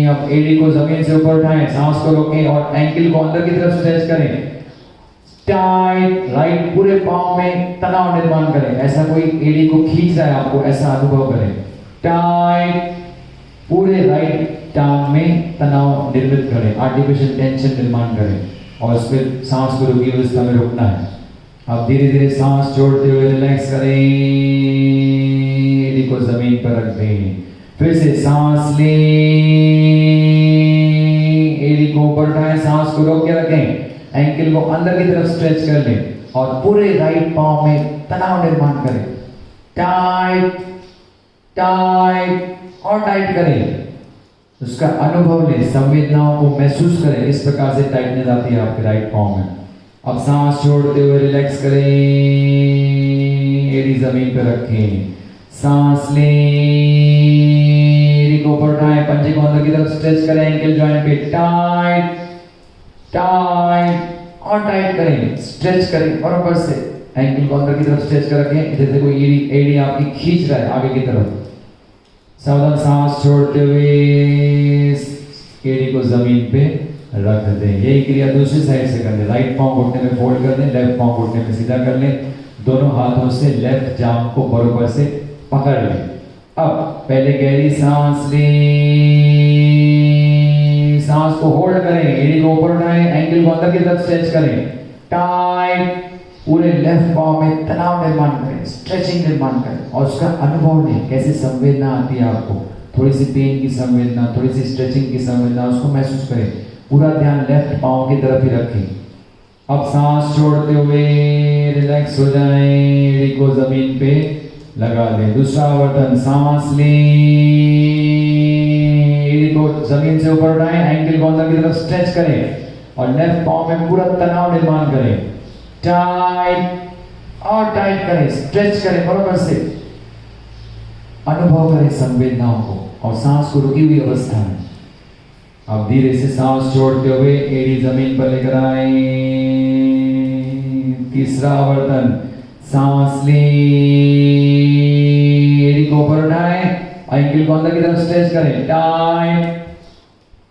अब एड़ी को जमीन से ऊपर उठाएं, सांस को रोकें और एंकल को अंदर की तरफ स्ट्रेच करें। टाइट राइट पूरे पांव में तनाव निर्माण करें। ऐसा कोई एड़ी को खींच रहा है आपको, ऐसा अनुभव करें। टाइट पूरे राइट टांग में तनाव निर्मित करें, आर्टिफिशियल टेंशन निर्माण करें और उस पर सांस को रुकी अवस्था में रुकना है। अब धीरे धीरे सांस छोड़ते हुए रिलैक्स करें। एड़ी को जमीन पर रख दें। फिर से सांस लें, एड़ी को ऊपर उठाएं, सांस को रोक के रखें। एंकल को अंदर की तरफ स्ट्रेच कर लें और पूरे राइट पांव में तनाव निर्माण करें। टाइट टाइट और टाइट करें। उसका अनुभव लें, संवेदनाओं को महसूस करें। इस प्रकार से टाइटनेस आती है आपके राइट पांव में। अब सांस छोड़ते हुए रिलैक्स करें। एड़ी जमीन पर रखें। सांस लें, एड़ी को ऊपर उठाएं, पंजे को अंदर की तरफ स्ट्रेच करें। एंकल जॉइंट पे टाइट टाइट और टाइट करें। स्ट्रेच करें बराबर से। एंकल को अंदर की तरफ स्ट्रेच कर रखें जैसे कोई एड़ी आपकी खींच रहा है आगे की तरफ। सावधान सांस छोड़ते हुए एड़ी को जमीन पे रख दें। यही क्रिया दूसरी साइड से कर लें। राइट पांव घुटने में फोल्ड कर दें, लेफ्ट पांव घुटने में सीधा कर लें। दोनों हाथों से लेफ्ट जांघ को बराबर से पकड़ लें। अब पहले गहरी सांस लें, सांस को होल्ड करें, एड़ी को ऊपर उठाएं, एंकल को अंदर की तरफ स्ट्रेच करें। टाइट पूरे लेफ्ट पांव में तनाव निर्माण करें, स्ट्रेचिंग निर्माण करें और उसका अनुभव लें। कैसी संवेदना आती है आपको, थोड़ी सी पेन की संवेदना, थोड़ी सी स्ट्रेचिंग की संवेदना, उसको महसूस करें। पूरा ध्यान लेफ्ट पांव की तरफ ही रखें। अब सांस छोड़ते हुए रिलैक्स हो जाएं। एड़ी को जमीन पे लगा दें। दूसरा आवर्तन। सांस लें, एड़ी को जमीन से ऊपर उठाएं, एंकल को अंदर की तरफ स्ट्रेच करें और लेफ्ट पांव में पूरा तनाव निर्माण करें। टाइट और टाइट करें, स्ट्रेच करें बराबर से। अनुभव करें संवेदनाओं को और सांस को रुकी हुई अवस्था में। अब धीरे से सांस छोड़ते हुए एड़ी जमीन पर लेकर आए। तीसरा आवर्तन। सांस लें, एड़ी को ऊपर उठाएं, एंकल को अंदर की तरफ स्ट्रेच करें। टाइट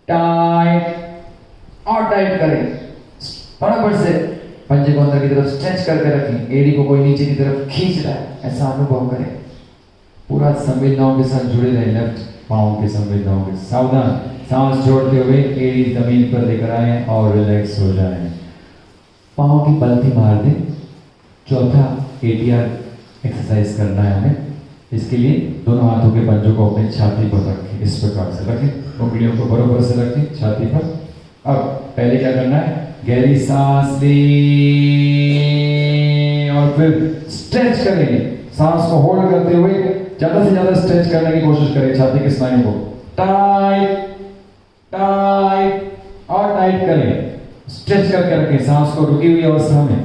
टाइट और टाइट करें बराबर से। पंजे को अंदर की तरफ स्ट्रेच करके रखें। एड़ी को कोई नीचे की तरफ खींच रहा है ऐसा अनुभव करें। पूरा संवेदनाओं के साथ जुड़े रहे, लेफ्ट पांव की संवेदनाओं के। सावधान सांस छोड़ते हुए एड़ी जमीन पर लेकर आए और रिलैक्स हो जाएं। पांव की पलथी मार दें। चौथा एटीआर एक्सरसाइज करना है हमें। इसके लिए दोनों हाथों के पंजों को अपने छाती पर रखें। इस प्रकार से रखें, उंगलियों को बराबर से रखें छाती पर। अब पहले क्या करना है, गहरी सांस लें और फिर स्ट्रेच करेंगे। सांस को होल्ड करते हुए ज्यादा से ज्यादा स्ट्रेच करने की कोशिश करें छाती के स्नायु को। टाइट टाइट और टाइट करें, स्ट्रेच करके रखें। सांस को रुकी हुई अवस्था में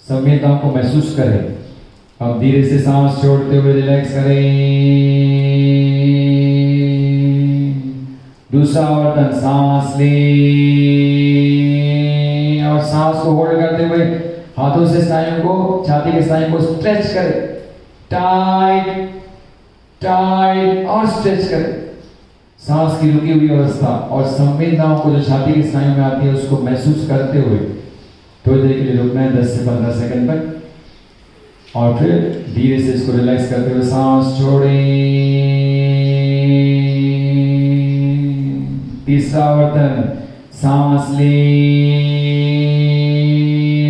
संवेदनाओं को महसूस करें। अब धीरे से सांस छोड़ते हुए रिलैक्स करें। दूसरा आवर्तन। सांस लें और सांस को होल्ड करते हुए हाथों से स्नायु को, छाती के स्नायु को स्ट्रेच करें। टाइट टाइट और स्ट्रेच करें। सांस की रुकी हुई अवस्था और संवेदनाओं को जो छाती की स्नायु में आती है उसको महसूस करते हुए थोड़ी देर के लिए रुकना है, 10 से 15 सेकंड तक। और फिर धीरे से इसको रिलैक्स करते हुए सांस छोड़ें। तीसरा आवर्तन, सांस लें,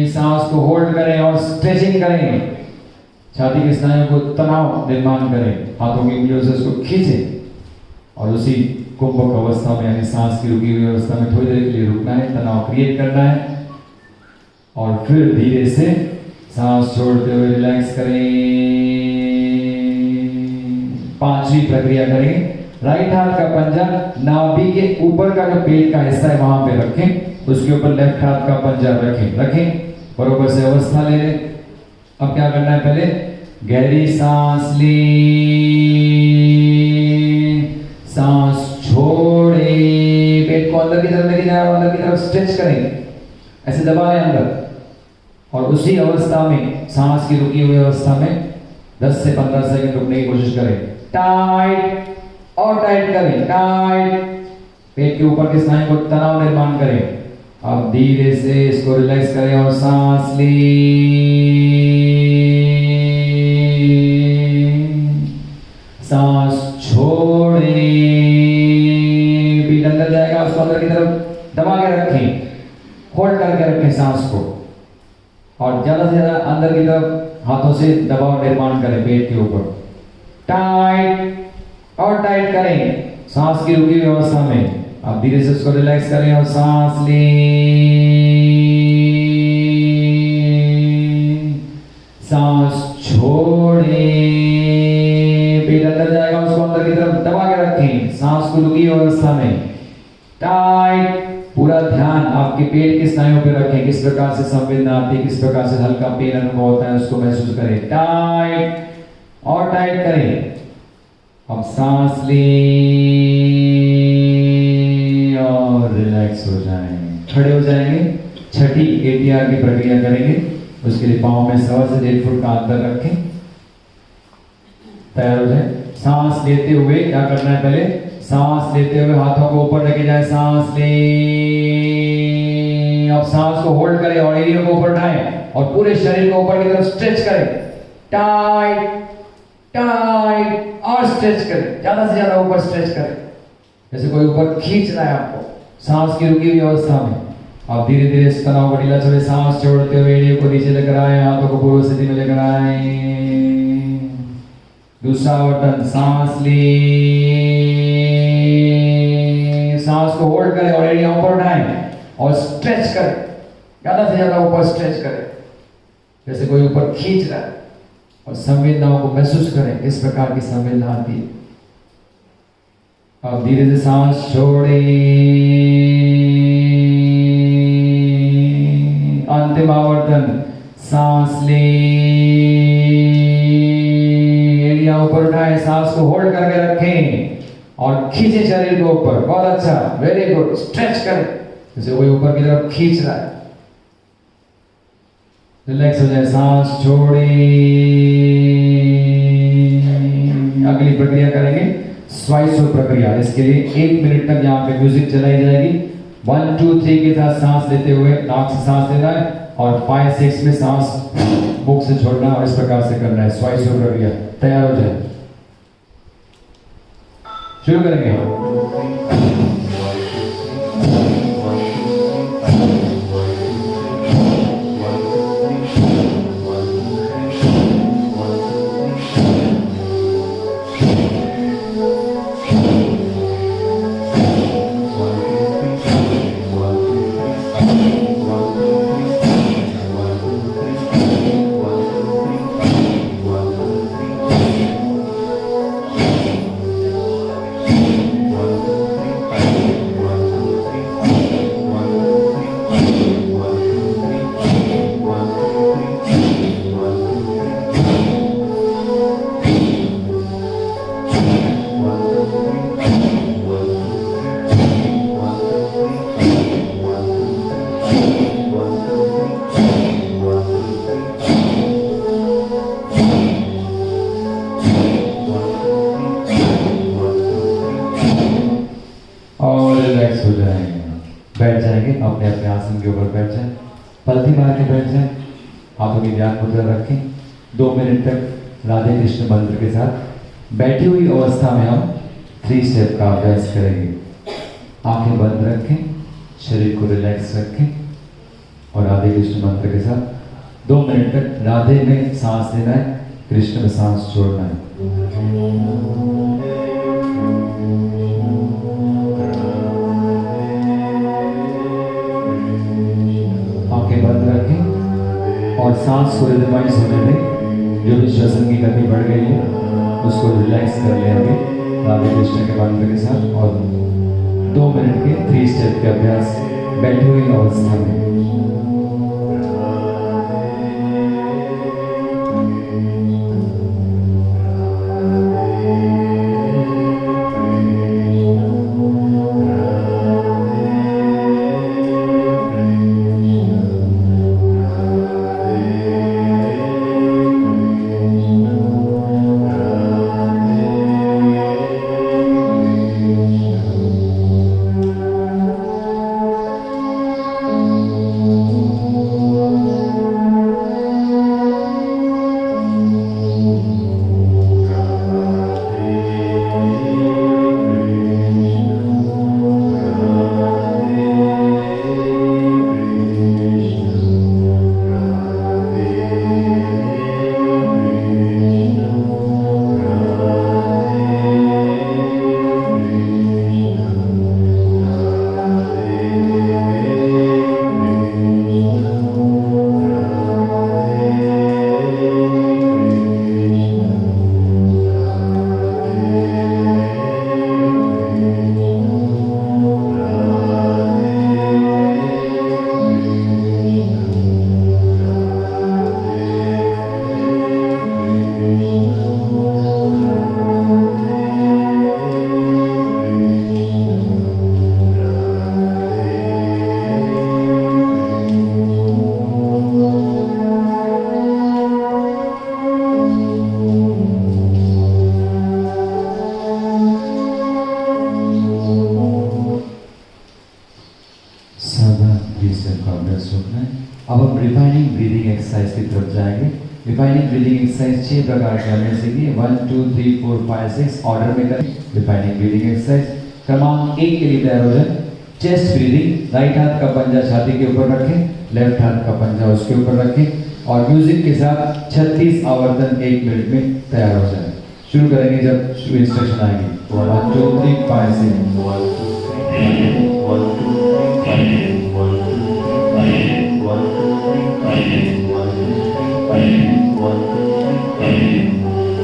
सांस को होल्ड करें और स्ट्रेचिंग करें। छाती के स्नायु को तनाव निर्माण करें, हाथों की उंगलियों से उसको खींचें और उसी कुंभक अवस्था में यानी सांस की रुकी हुई अवस्था में थोड़ी देर के लिए रुकना है, तनाव क्रिएट करना है और फिर धीरे से सांस छोड़ते हुए रिलैक्स करें। पांचवी प्रक्रिया करेंगे। राइट हाथ का पंजा नाभि के ऊपर का जो पेट का हिस्सा है वहां पे रखें, उसके ऊपर लेफ्ट हाथ का पंजा रखें बरोबर से अवस्था ले लें। अब क्या करना है, पहले गहरी सांस लें, सांस छोड़े, पेट को अंदर की तरफ लेके जाए और अंदर की तरफ स्ट्रेच करें, ऐसे दबाएं अंदर। और उसी अवस्था में सांस की रुकी हुई अवस्था में 10 से 15 सेकंड रुकने की कोशिश करें। टाइट और टाइट करें, टाइट, पेट के ऊपर के स्नायु को तनाव निर्माण करें। अब धीरे से इसको रिलैक्स करें और सांस लें, सांस छोड़ें, पेट अंदर जाएगा, उसको अंदर की तरफ दबा के रखें, होल्ड करके रखें सांस को और ज्यादा से ज्यादा अंदर की तरफ हाथों से दबाव निर्माण करें पेट के ऊपर। टाइट और टाइट करें सांस की रुकी हुई अवस्था में। अब धीरे से उसको रिलैक्स करें और सांस लें, सांस छोड़ें, पेट अंदर जाएगा, उसको अंदर की तरफ दबा के रखें, सांस को रुकी हुई अवस्था में। टाइट, पूरा ध्यान आपके पेट के स्नायुओं पे रखें, किस प्रकार से संवेदना आती है, किस प्रकार से हल्का पेन अनुभव होता है, उसको महसूस करें। टाइट और टाइट करें। अब सांस लें और रिलैक्स हो जाएं, खड़े हो जाएंगे। छठी ATR की प्रक्रिया करेंगे। उसके लिए पाँव में 1.25 से 1.5 फुट का अंतर रखें, तैयार हो जाए। सांस लेते हुए क्या करना है, पहले सांस लेते हुए हाथों को ऊपर लेके जाए, सांस लें, अब सांस को होल्ड करें और एरिया को ऊपर उठाएं और पूरे शरीर को ऊपर की तरफ स्ट्रेच करें। टाइट टाइट और स्ट्रेच करें, ज्यादा से ज्यादा ऊपर स्ट्रेच करें, जैसे कोई ऊपर खींच रहा है आपको सांस की रुकी हुई अवस्था में। आप धीरे धीरे इस तनाव को ढीला छोड़े, सांस छोड़ते हुए एरिया को नीचे लेकर आए, हाथों को पूर्व स्थिति में लेकर आए। दूसरा आवर्तन, सांस लें, सांस को होल्ड करें और एरिया ऊपर उठाएं और स्ट्रेच करें, ज्यादा से ज्यादा ऊपर स्ट्रेच करें, जैसे कोई ऊपर खींच रहा है और संवेदनाओं को महसूस करें, किस प्रकार की संवेदना आती है। अब धीरे से सांस छोड़ें। अंतिम आवर्तन, सांस लें, एरिया ऊपर उठाएं, सांस को होल्ड करके रखें और खींचे शरीर को ऊपर। बहुत अच्छा, वेरी गुड, स्ट्रेच करें जैसे कोई ऊपर की तरफ खींच रहा है। रिलैक्स हो जाए, सांस छोड़ें। अगली प्रक्रिया करेंगे स्वाइसो प्रक्रिया। इसके लिए 1 मिनट तक यहाँ पे म्यूजिक चलाई जाएगी। 1 2 3 के साथ सांस लेते हुए नाक से सांस लेना है और 5 6 में सांस मुख से छोड़ना और इस प्रकार से करना है। स्वाइसो प्रक्रिया, तैयार हो जाए, शुरू करेंगे। हो जाएंगे। बैठ जाएंगे, अपने अपने आसन के ऊपर बैठ जाए, पलथी मार के बैठ जाए, हाथों की ध्यान मुद्रा रखें। 2 मिनट तक राधे कृष्ण मंत्र के साथ बैठी हुई अवस्था में हम 3 स्टेप का अभ्यास करेंगे। आंखें बंद रखें, शरीर को रिलैक्स रखें और राधे कृष्ण मंत्र के साथ 2 मिनट तक राधे में सांस लेना है, कृष्ण में सांस छोड़ना है। आंखें बंद रखें और सांस को रिदमाइज होने दें। जो भी श्वसन की गति बढ़ गई है उसको रिलैक्स कर लेंगे राधे कृष्ण के मंत्र के साथ। और 2 मिनट के 3 स्टेप के अभ्यास बैठी हुई अवस्था में। अब हम रिफाइनिंग ब्रीदिंग एक्सरसाइज की तरफ जाएंगे। रिफाइनिंग ब्रीदिंग एक्सरसाइज 6 प्रकार के हमने सीखी, 1 2 3 4 5 6 ऑर्डर में करें। रिफाइनिंग ब्रीदिंग एक्सरसाइज क्रमांक 1 के लिए तैयार हो जाए। चेस्ट ब्रीदिंग, राइट हाथ का पंजा छाती के ऊपर रखें, लेफ्ट हाथ का पंजा उसके ऊपर रखें और म्यूजिक के साथ 36 आवर्तन 1 मिनट में तैयार हो जाए। शुरू करेंगे जब इंस्ट्रक्शन आएगी। 1 2 3 5 6 1 2 3 5 1 2 3 5 1 2 3 5 1 2 3 5 1 2 3 5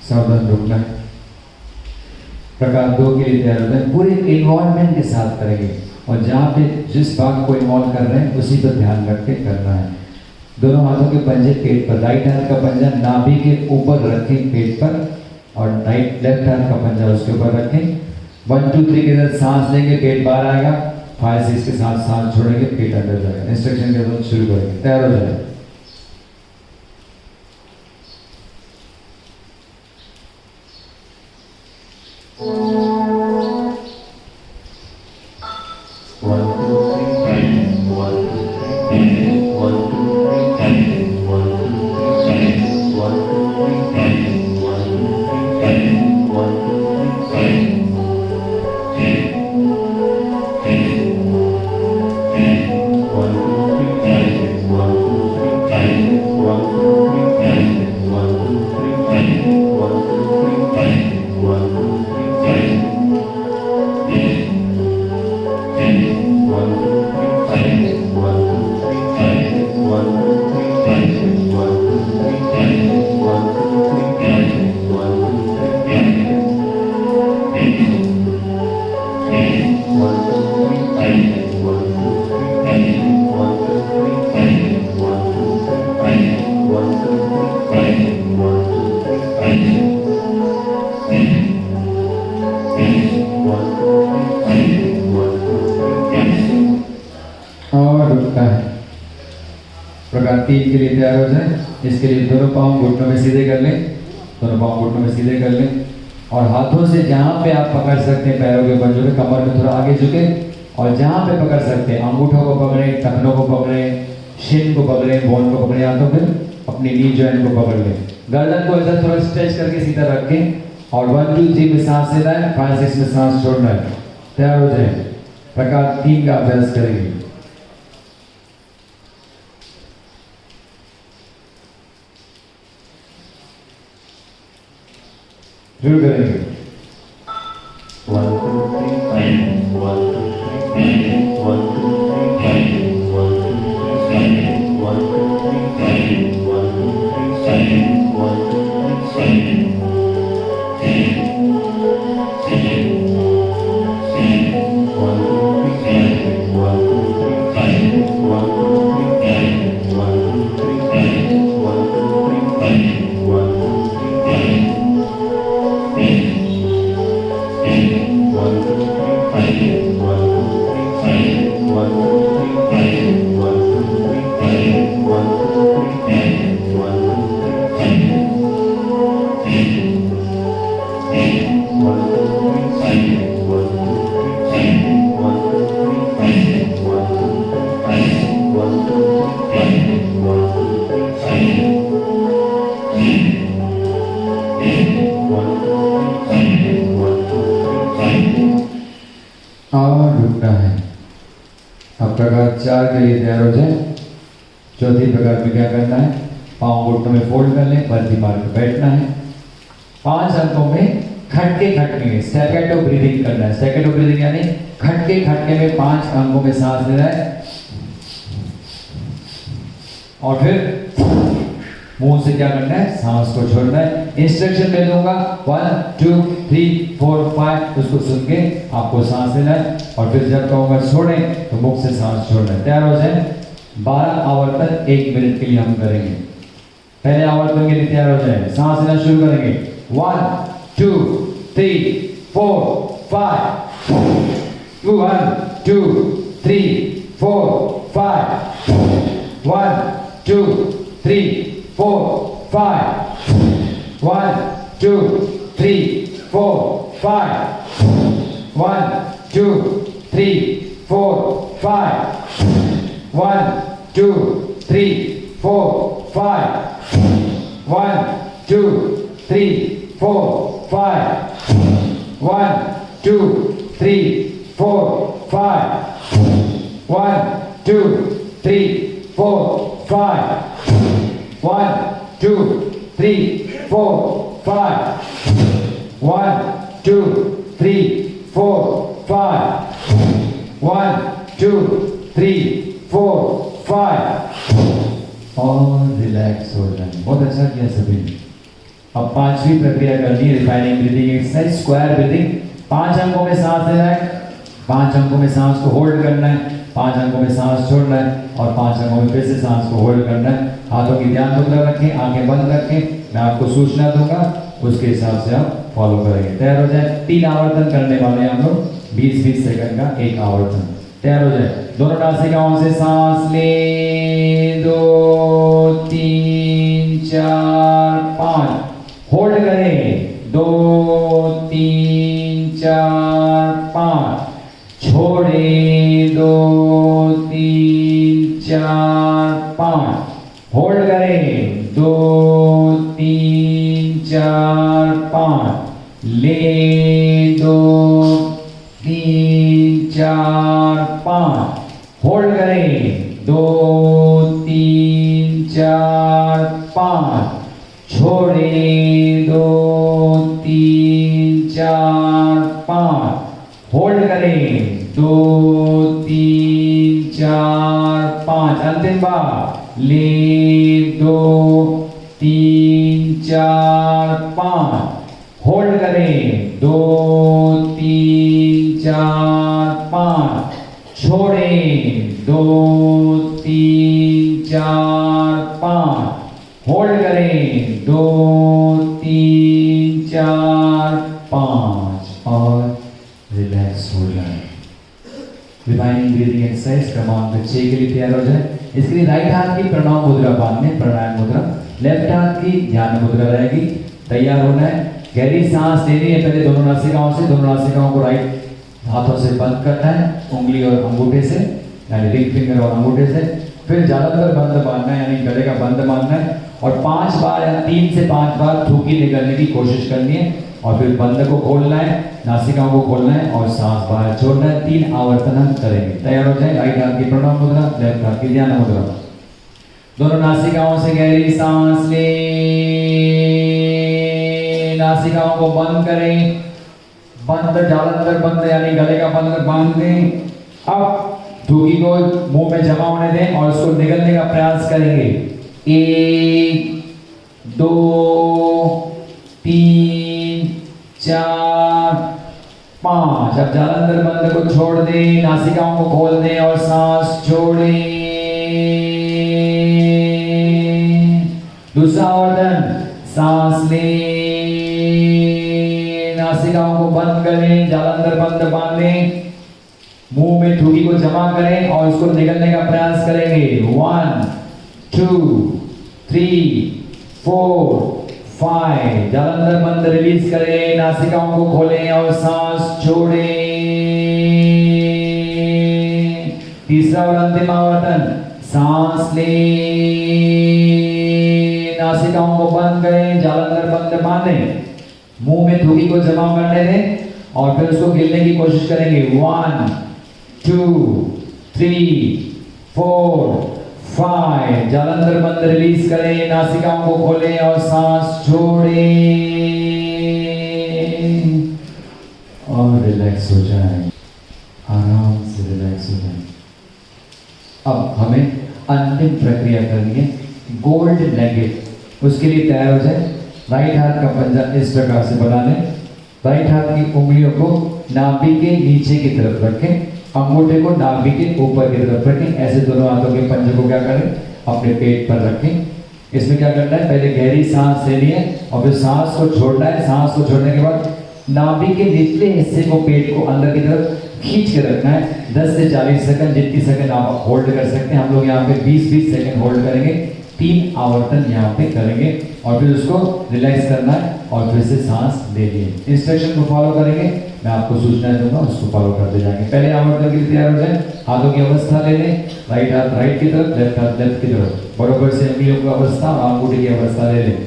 सावधान रुकना है। प्रकार 2 के लिए तैयार होता है। पूरे इन्वॉल्वमेंट के साथ करेंगे और जहाँ पे जिस भाग को इन्वॉल्व कर रहे हैं उसी पर ध्यान रख के करना है। दोनों हाथों के पंजे पेट पर, राइट हाथ का पंजा नाभि के ऊपर रखें पेट पर और लेफ्ट हाथ का पंजा उसके ऊपर रखें। 1 2 3 के साथ सांस लेंगे, पेट बाहर आएगा। 5 6 के साथ सांस छोड़ेंगे, पेट अंदर जाएगा। इंस्ट्रक्शन के साथ शुरू करेंगे। तैयार हो जाए। 3 के लिए तैयार हो जाए। इसके लिए दोनों पाँव घुटनों में सीधे कर लें, दोनों पाँव घुटनों में सीधे कर लें और हाथों से जहाँ पे आप पकड़ सकते हैं पैरों के पंजों में, कमर में थोड़ा आगे झुके और जहाँ पे पकड़ सकते हैं अंगूठों को पकड़ें, टखनों को पकड़ें, शिन को पकड़ें, बोन को पकड़ें, हाथों पे अपनी नी जॉइंट को पकड़ लें। गर्दन को इधर थोड़ा स्ट्रेच करके सीधा रखें और 1 2 3 में सांस लेना है, 5 6 में सांस छोड़ना है। तैयार हो जाए। प्रकार 3 का अभ्यास करेंगे। शुरू करेंगे। 1 2 3 5 1 2 3 1 2 3 1 2 3 1 2 3 1 2 3 1 2 3 और रुकना है। अब प्रकार 4 के लिए तैयार हो जाए। चौथी प्रकार में क्या करना है, पाँव घुटनों में फोल्ड कर लें, बल्कि मार के बैठना है। 5 अंकों में खटके खटके में स्टैकेटो ब्रीदिंग करना है। स्टैकेटो ब्रीदिंग यानी खटके खटके में 5 अंकों में सांस लेना है और फिर मुंह से क्या करना है, सांस को छोड़ना है। इंस्ट्रक्शन दे दूंगा 1 2 3 4 5, उसको सुन के आपको सांस लेना है और फिर जब कहूँगा छोड़ें तो मुख से सांस छोड़ना है। तैयार हो जाए। 12 आवर्तन 1 मिनट के लिए हम करेंगे। पहले आवर्तन के लिए तैयार हो जाए। सांस लेना शुरू करेंगे। 1 2 3 4 5 1 2 3 4 5 1 2 3 4 5 1 2 3 4 5 1 2 3 4 5 1 2 3 4 5 1 2 3 4 5 1 2 3 4 5 1 2 3 4 5 1 2 3 4 5 1 2 3 4 5 1 2 3 4 5 और रिलैक्स हो जाए। बहुत अच्छा किया सभी ने। अब 5वीं प्रक्रिया करनी है, refining breathing exercise, square breathing. 5 अंकों में सांस लेना है, 5 अंकों में सांस को होल्ड करना है, 5 अंकों में सांस छोड़ना है और 5 अंकों में फिर से सांस को होल्ड करना है। हाथों की ध्यान मुद्रा रखें, आंखें बंद रखें। मैं आपको सूचना दूंगा, उसके हिसाब से आप फॉलो करेंगे। तैयार हो जाए। 3 आवर्तन करने वाले हैं हम लोग, 20-20 सेकंड का 1 आवर्तन। तैयार हो जाए। दोनों नासिकाओं से सांस ले, 2 3 4 5, होल्ड करें, 2 3 4 5, छोड़े, 2 3 4 5, होल्ड करें, 2 3 4 5, ले, 2 3 4 5, होल्ड करें, 2 3 4 5, छोड़े, 2 3 4 5, होल्ड करें, 2 3 4 5, अंतिम बार, ले, 2 3 4 5, होल्ड करें, 2 3 4 5, छोड़ें, 2 3 4 5, होल्ड करें, 2 3 4 5 और रिलैक्स हो जाए। रिवाइनिंग ब्रीदिंग एक्सरसाइज क्रमांक 6 के लिए तैयार हो जाए। इसके लिए राइट हाथ की प्रणव मुद्रा बांधने, प्राणायाम मुद्रा, लेफ्ट हाथ की ध्यान मुद्रा रहेगी। तैयार होना है, गहरी सांस लेनी है। पहले दोनों नासिकाओं को राइट हाथों से बंद करना है, उंगली और अंगूठे से, यानी रिंग फिंगर और अंगूठे से। फिर ज्यादातर बंद बांधना है, यानी गले का बंद बांधना है, और 5 बार या 3 से 5 बार थूकी निकलने की कोशिश करनी है। और फिर बंद को खोलना है, नासिकाओं को खोलना है और सांस बाहर छोड़ना है। 3 आवर्तन हम करेंगे। तैयार हो जाए, राइट हाथ की प्रणव मुद्रा, लेफ्ट हाथ की ध्यान मुद्रा। दोनों नासिकाओं से गहरी सांस ले, नासिकाओं को बंद करें, बंद जालंधर बंद, यानी गले का बंद बांध दें। अब थूकी को मुंह में जमा होने दें और उसको निगलने का प्रयास करेंगे। 1 2 3 4 5। अब जालंधर बंद को छोड़ दें, नासिकाओं को खोल दें और सांस छोड़ें। दूसरा आवर्तन, सांस लें, नासिकाओं को बंद करें, जालंधर बंद बांधें, मुंह में थूकी को जमा करें और उसको निगलने का प्रयास करेंगे। 1 2 3 4 5। जालंधर बंद रिलीज करें, नासिकाओं को खोलें और सांस छोड़ें। तीसरा और अंतिम आवर्तन, सांस लें, नासिकाओं को बंद करें, जालंधर बंद बांधें, मुंह में थूकी को जमा करने दें और फिर उसको गिरने की कोशिश करेंगे। 1 2 3 4 5। जालंधर बंद रिलीज करें, नासिकाओं को खोलें और सांस छोड़ें और रिलैक्स हो जाएं, आराम से रिलैक्स हो जाएं। अब हमें अंतिम प्रक्रिया करनी है, गोल्ड नगेट। उसके लिए तैयार हो जाए, राइट हाथ का पंजा इस प्रकार से बना लें, राइट हाथ की उंगलियों को नाभि के नीचे की तरफ रखें, अंगूठे को नाभि के ऊपर की तरफ रखें। ऐसे दोनों हाथों के पंजे को क्या करें, अपने पेट पर रखें। इसमें क्या करना है, पहले गहरी सांस लेनी है और फिर सांस को छोड़ना है। सांस को छोड़ने के बाद नाभि के निचले हिस्से को, पेट को अंदर की तरफ खींच के रखना है। 10 से 40 सेकंड, जितनी सेकंड आप होल्ड कर सकते हैं। हम लोग यहाँ पे 20-20 सेकंड होल्ड करेंगे। 3 आवर्तन यहाँ पे करेंगे और फिर उसको रिलैक्स करना है और फिर से सांस लेनी है। इंस्ट्रक्शन को फॉलो करेंगे, मैं आपको सूचनाएं दूंगा, उसको फॉलो करते जाएंगे। पहले आवर्तन के लिए तैयार हो जाए, हाथों की अवस्था ले लें, राइट हाथ राइट की तरफ, लेफ्ट हाथ लेफ्ट की तरफ, बराबर से उंगलियों की अवस्था और अंगूठे की अवस्था ले लें।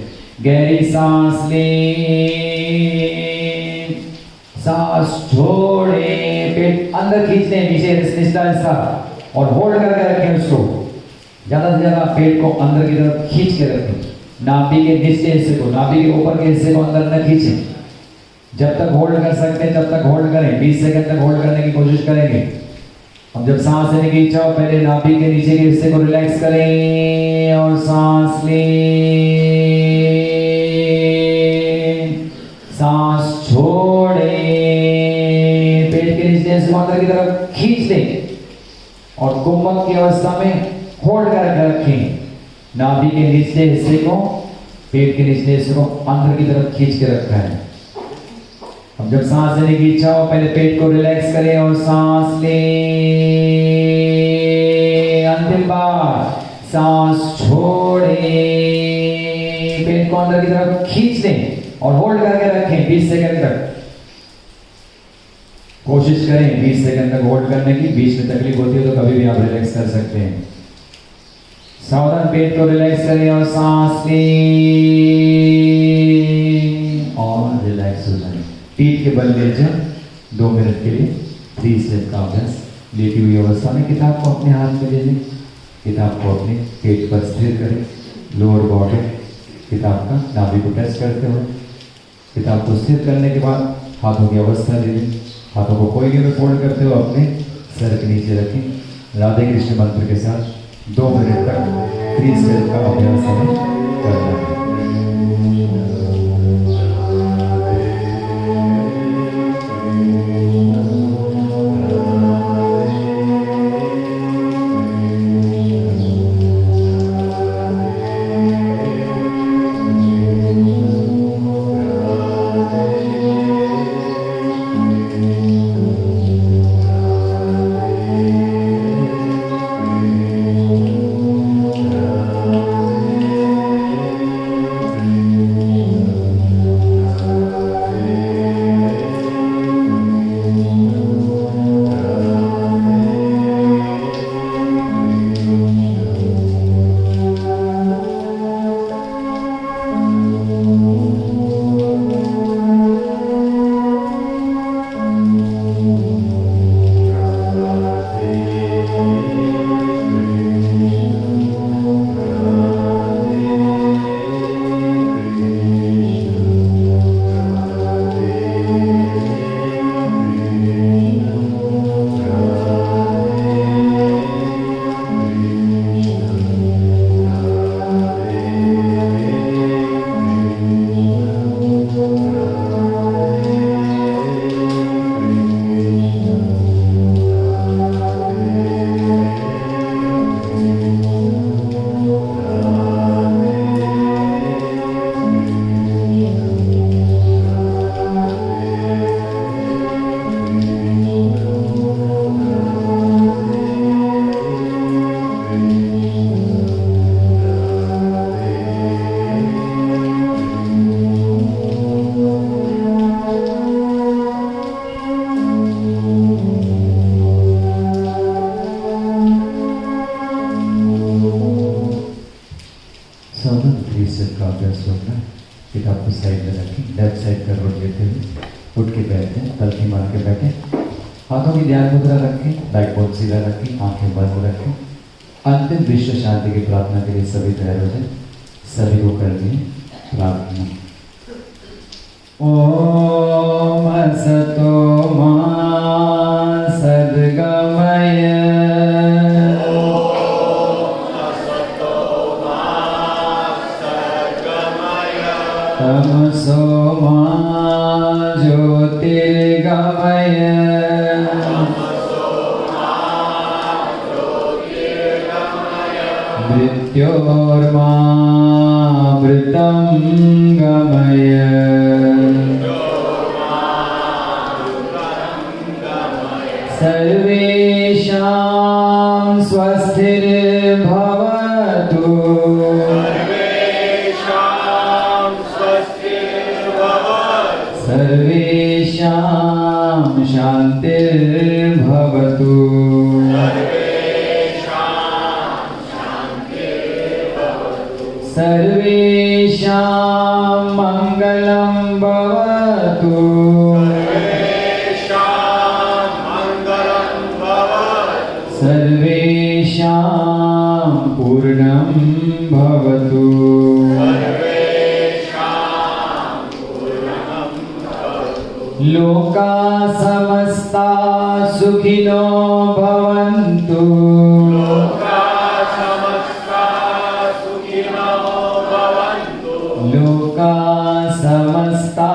गहरी सांस लें, सांस छोड़ें, पेट अंदर खींच लें, नीचे निचला हिस्सा, और होल्ड करके रखें उसको। ज्यादा से ज्यादा पेट को अंदर की तरफ खींच के रखें, नाभि के निचले हिस्से को, नाभि के ऊपर के हिस्से को अंदर न खींचें। जब तक होल्ड कर सकते हैं तब तक होल्ड करें, 20 सेकंड तक होल्ड करने की कोशिश करेंगे। अब जब सांस लेने की इच्छा हो, पहले नाभि के नीचे के हिस्से को रिलैक्स करें और सांस लें, सांस छोड़ें, पेट के निचले हिस्से को अंदर की तरफ खींच लें और कुंभक की अवस्था में होल्ड करके रखें। नाभि के निचले हिस्से को, पेट के निचले हिस्से को अंदर की तरफ खींच के रखा है। अब जब सांस लेने की इच्छा हो, पहले पेट को रिलैक्स करें और सांस लें। अंतिम बार सांस छोड़ें, पेट को अंदर की तरफ खींच लें और होल्ड करके रखें 20 सेकंड तक। कोशिश करें 20 सेकंड तक होल्ड करने की। बीच में तकलीफ होती है तो कभी भी आप रिलैक्स कर सकते हैं। सावधान पेट को रिलैक्स करें और सांस लें और रिलैक्स हो जाए। पीठ के बल ले जाए 2 मिनट के लिए 3 स्टेप का अभ्यास। लेटी हुई अवस्था में किताब को अपने हाथ में ले लें, किताब को अपने पेट पर स्थिर करें, लोअर बॉडी किताब का नाभि को टच करते हुए। किताब को स्थिर करने के बाद हाथों की अवस्था ले लें, हाथों को कोई में फोल्ड करते हुए अपने सर के नीचे रखें। राधे कृष्ण मंत्र के साथ 2 मिनट तक 3 स्टेप का अभ्यास हमें करना है। किताब को साइड में रखें, लेफ्ट साइड करवट लेते हुए उठ के बैठे, तलखी मार के बैठे, हाथों की ध्यान मुद्रा रखें, बैक बोन सीधा रखें, आंखें बंद रखें। अंतिम विश्व शांति की प्रार्थना के लिए सभी तैयार हो जाए। सभी को करनी है प्रार्थना। ओम असतो मा सद्गमय तमसो मा ज्योतिर्गमय मृत्योर्मामृतं गमय सर्वेषां स्वस्तिर्भवतु सर्वेषां शान्तिर्भवतु सर्वेषां मङ्गलं भवतु सर्वेषां पूर्णं भवतु लोका समस्ता सुखिनो भवन्तु लोका समस्ता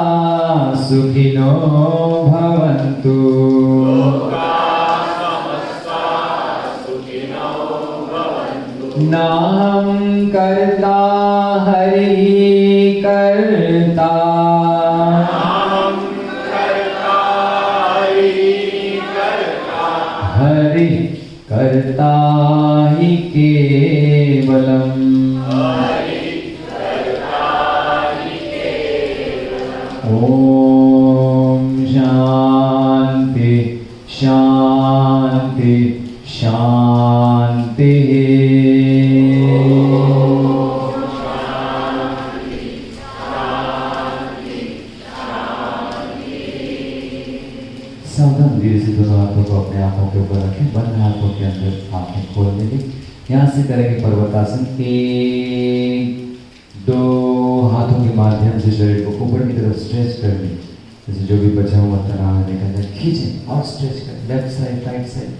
सुखिनो भवन्तु नाहं कर्ता हरिः कर्ता हरिः कर्ता हि केवलम् ओम शांति शांति शांति। सावधान धीरे से दोनों हाथों को अपने आंखों के ऊपर रखें, बंद हाथों के अंदर आंखें खोल देंगे। यहाँ से करेंगे पर्वतासन। 1 2 हाथों के माध्यम से शरीर को ऊपर की तरफ स्ट्रेच करनी, जैसे जो भी बचा हुआ तनाव निकल जाए, खींचें और स्ट्रेच करें। Left side right side.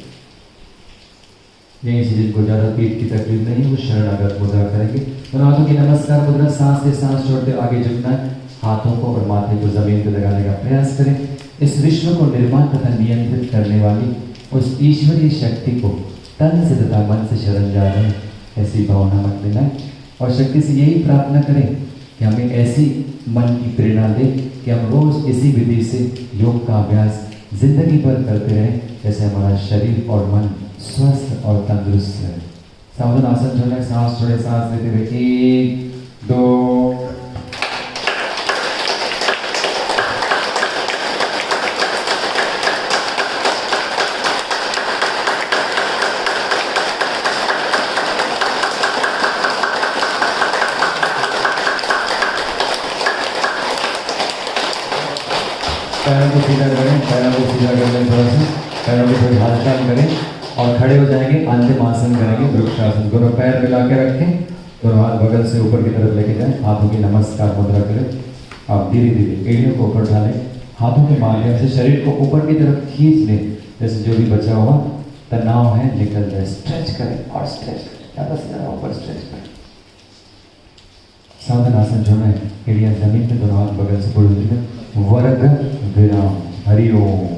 यहीं से जिनको ज़्यादा पीठ की तकलीफ नहीं वो शरणागत मुद्रा करेंगे। दोनों हाथों की नमस्कार मुद्रा, सांस से सांस छोड़ते आगे झुकना है। हाथों को और माथे को जमीन पर लगाने का प्रयास करें। इस विश्व को निर्माण तथा नियंत्रित करने वाली उस ईश्वरीय शक्ति को तन से तथा मन से शरण जा रहे हैं, ऐसी भावना मत लेना है। और शक्ति से यही प्रार्थना करें कि हमें ऐसी मन की प्रेरणा दे कि हम रोज इसी विधि से योग का अभ्यास जिंदगी भर करते रहें, जैसे हमारा शरीर और मन स्वस्थ और तंदुरुस्त है। सावधान आसन छोड़ना, सांस छोड़े, सांस लेते हुए 1 2 पैरों को सीधा करें, पैरों को सीधा कर लें, थोड़ा सा पैरों को थोड़ी हालचाल करें और खड़े हो जाएंगे। अंतिम आसन करेंगे, वृक्षासन। दोनों पैर मिला के रखें, दोनों हाथ बगल से ऊपर की तरफ लेके जाएं। हाथों की नमस्कार मुद्रा करें। आप धीरे धीरे एड़ियों को ऊपर उठा लें, हाथों के माध्यम से शरीर को ऊपर की तरफ खींच लें, जैसे जो भी बचा हुआ तनाव है निकल जाए। स्ट्रेच करें और स्ट्रेच करें, ज़्यादा से ज़्यादा ऊपर स्ट्रेच करें। सावधान आसन छोड़ना है, एड़ियाँ जमीन पे, दोनों हाथ बगल से पूरे वर्ग विराम। हरि ओम।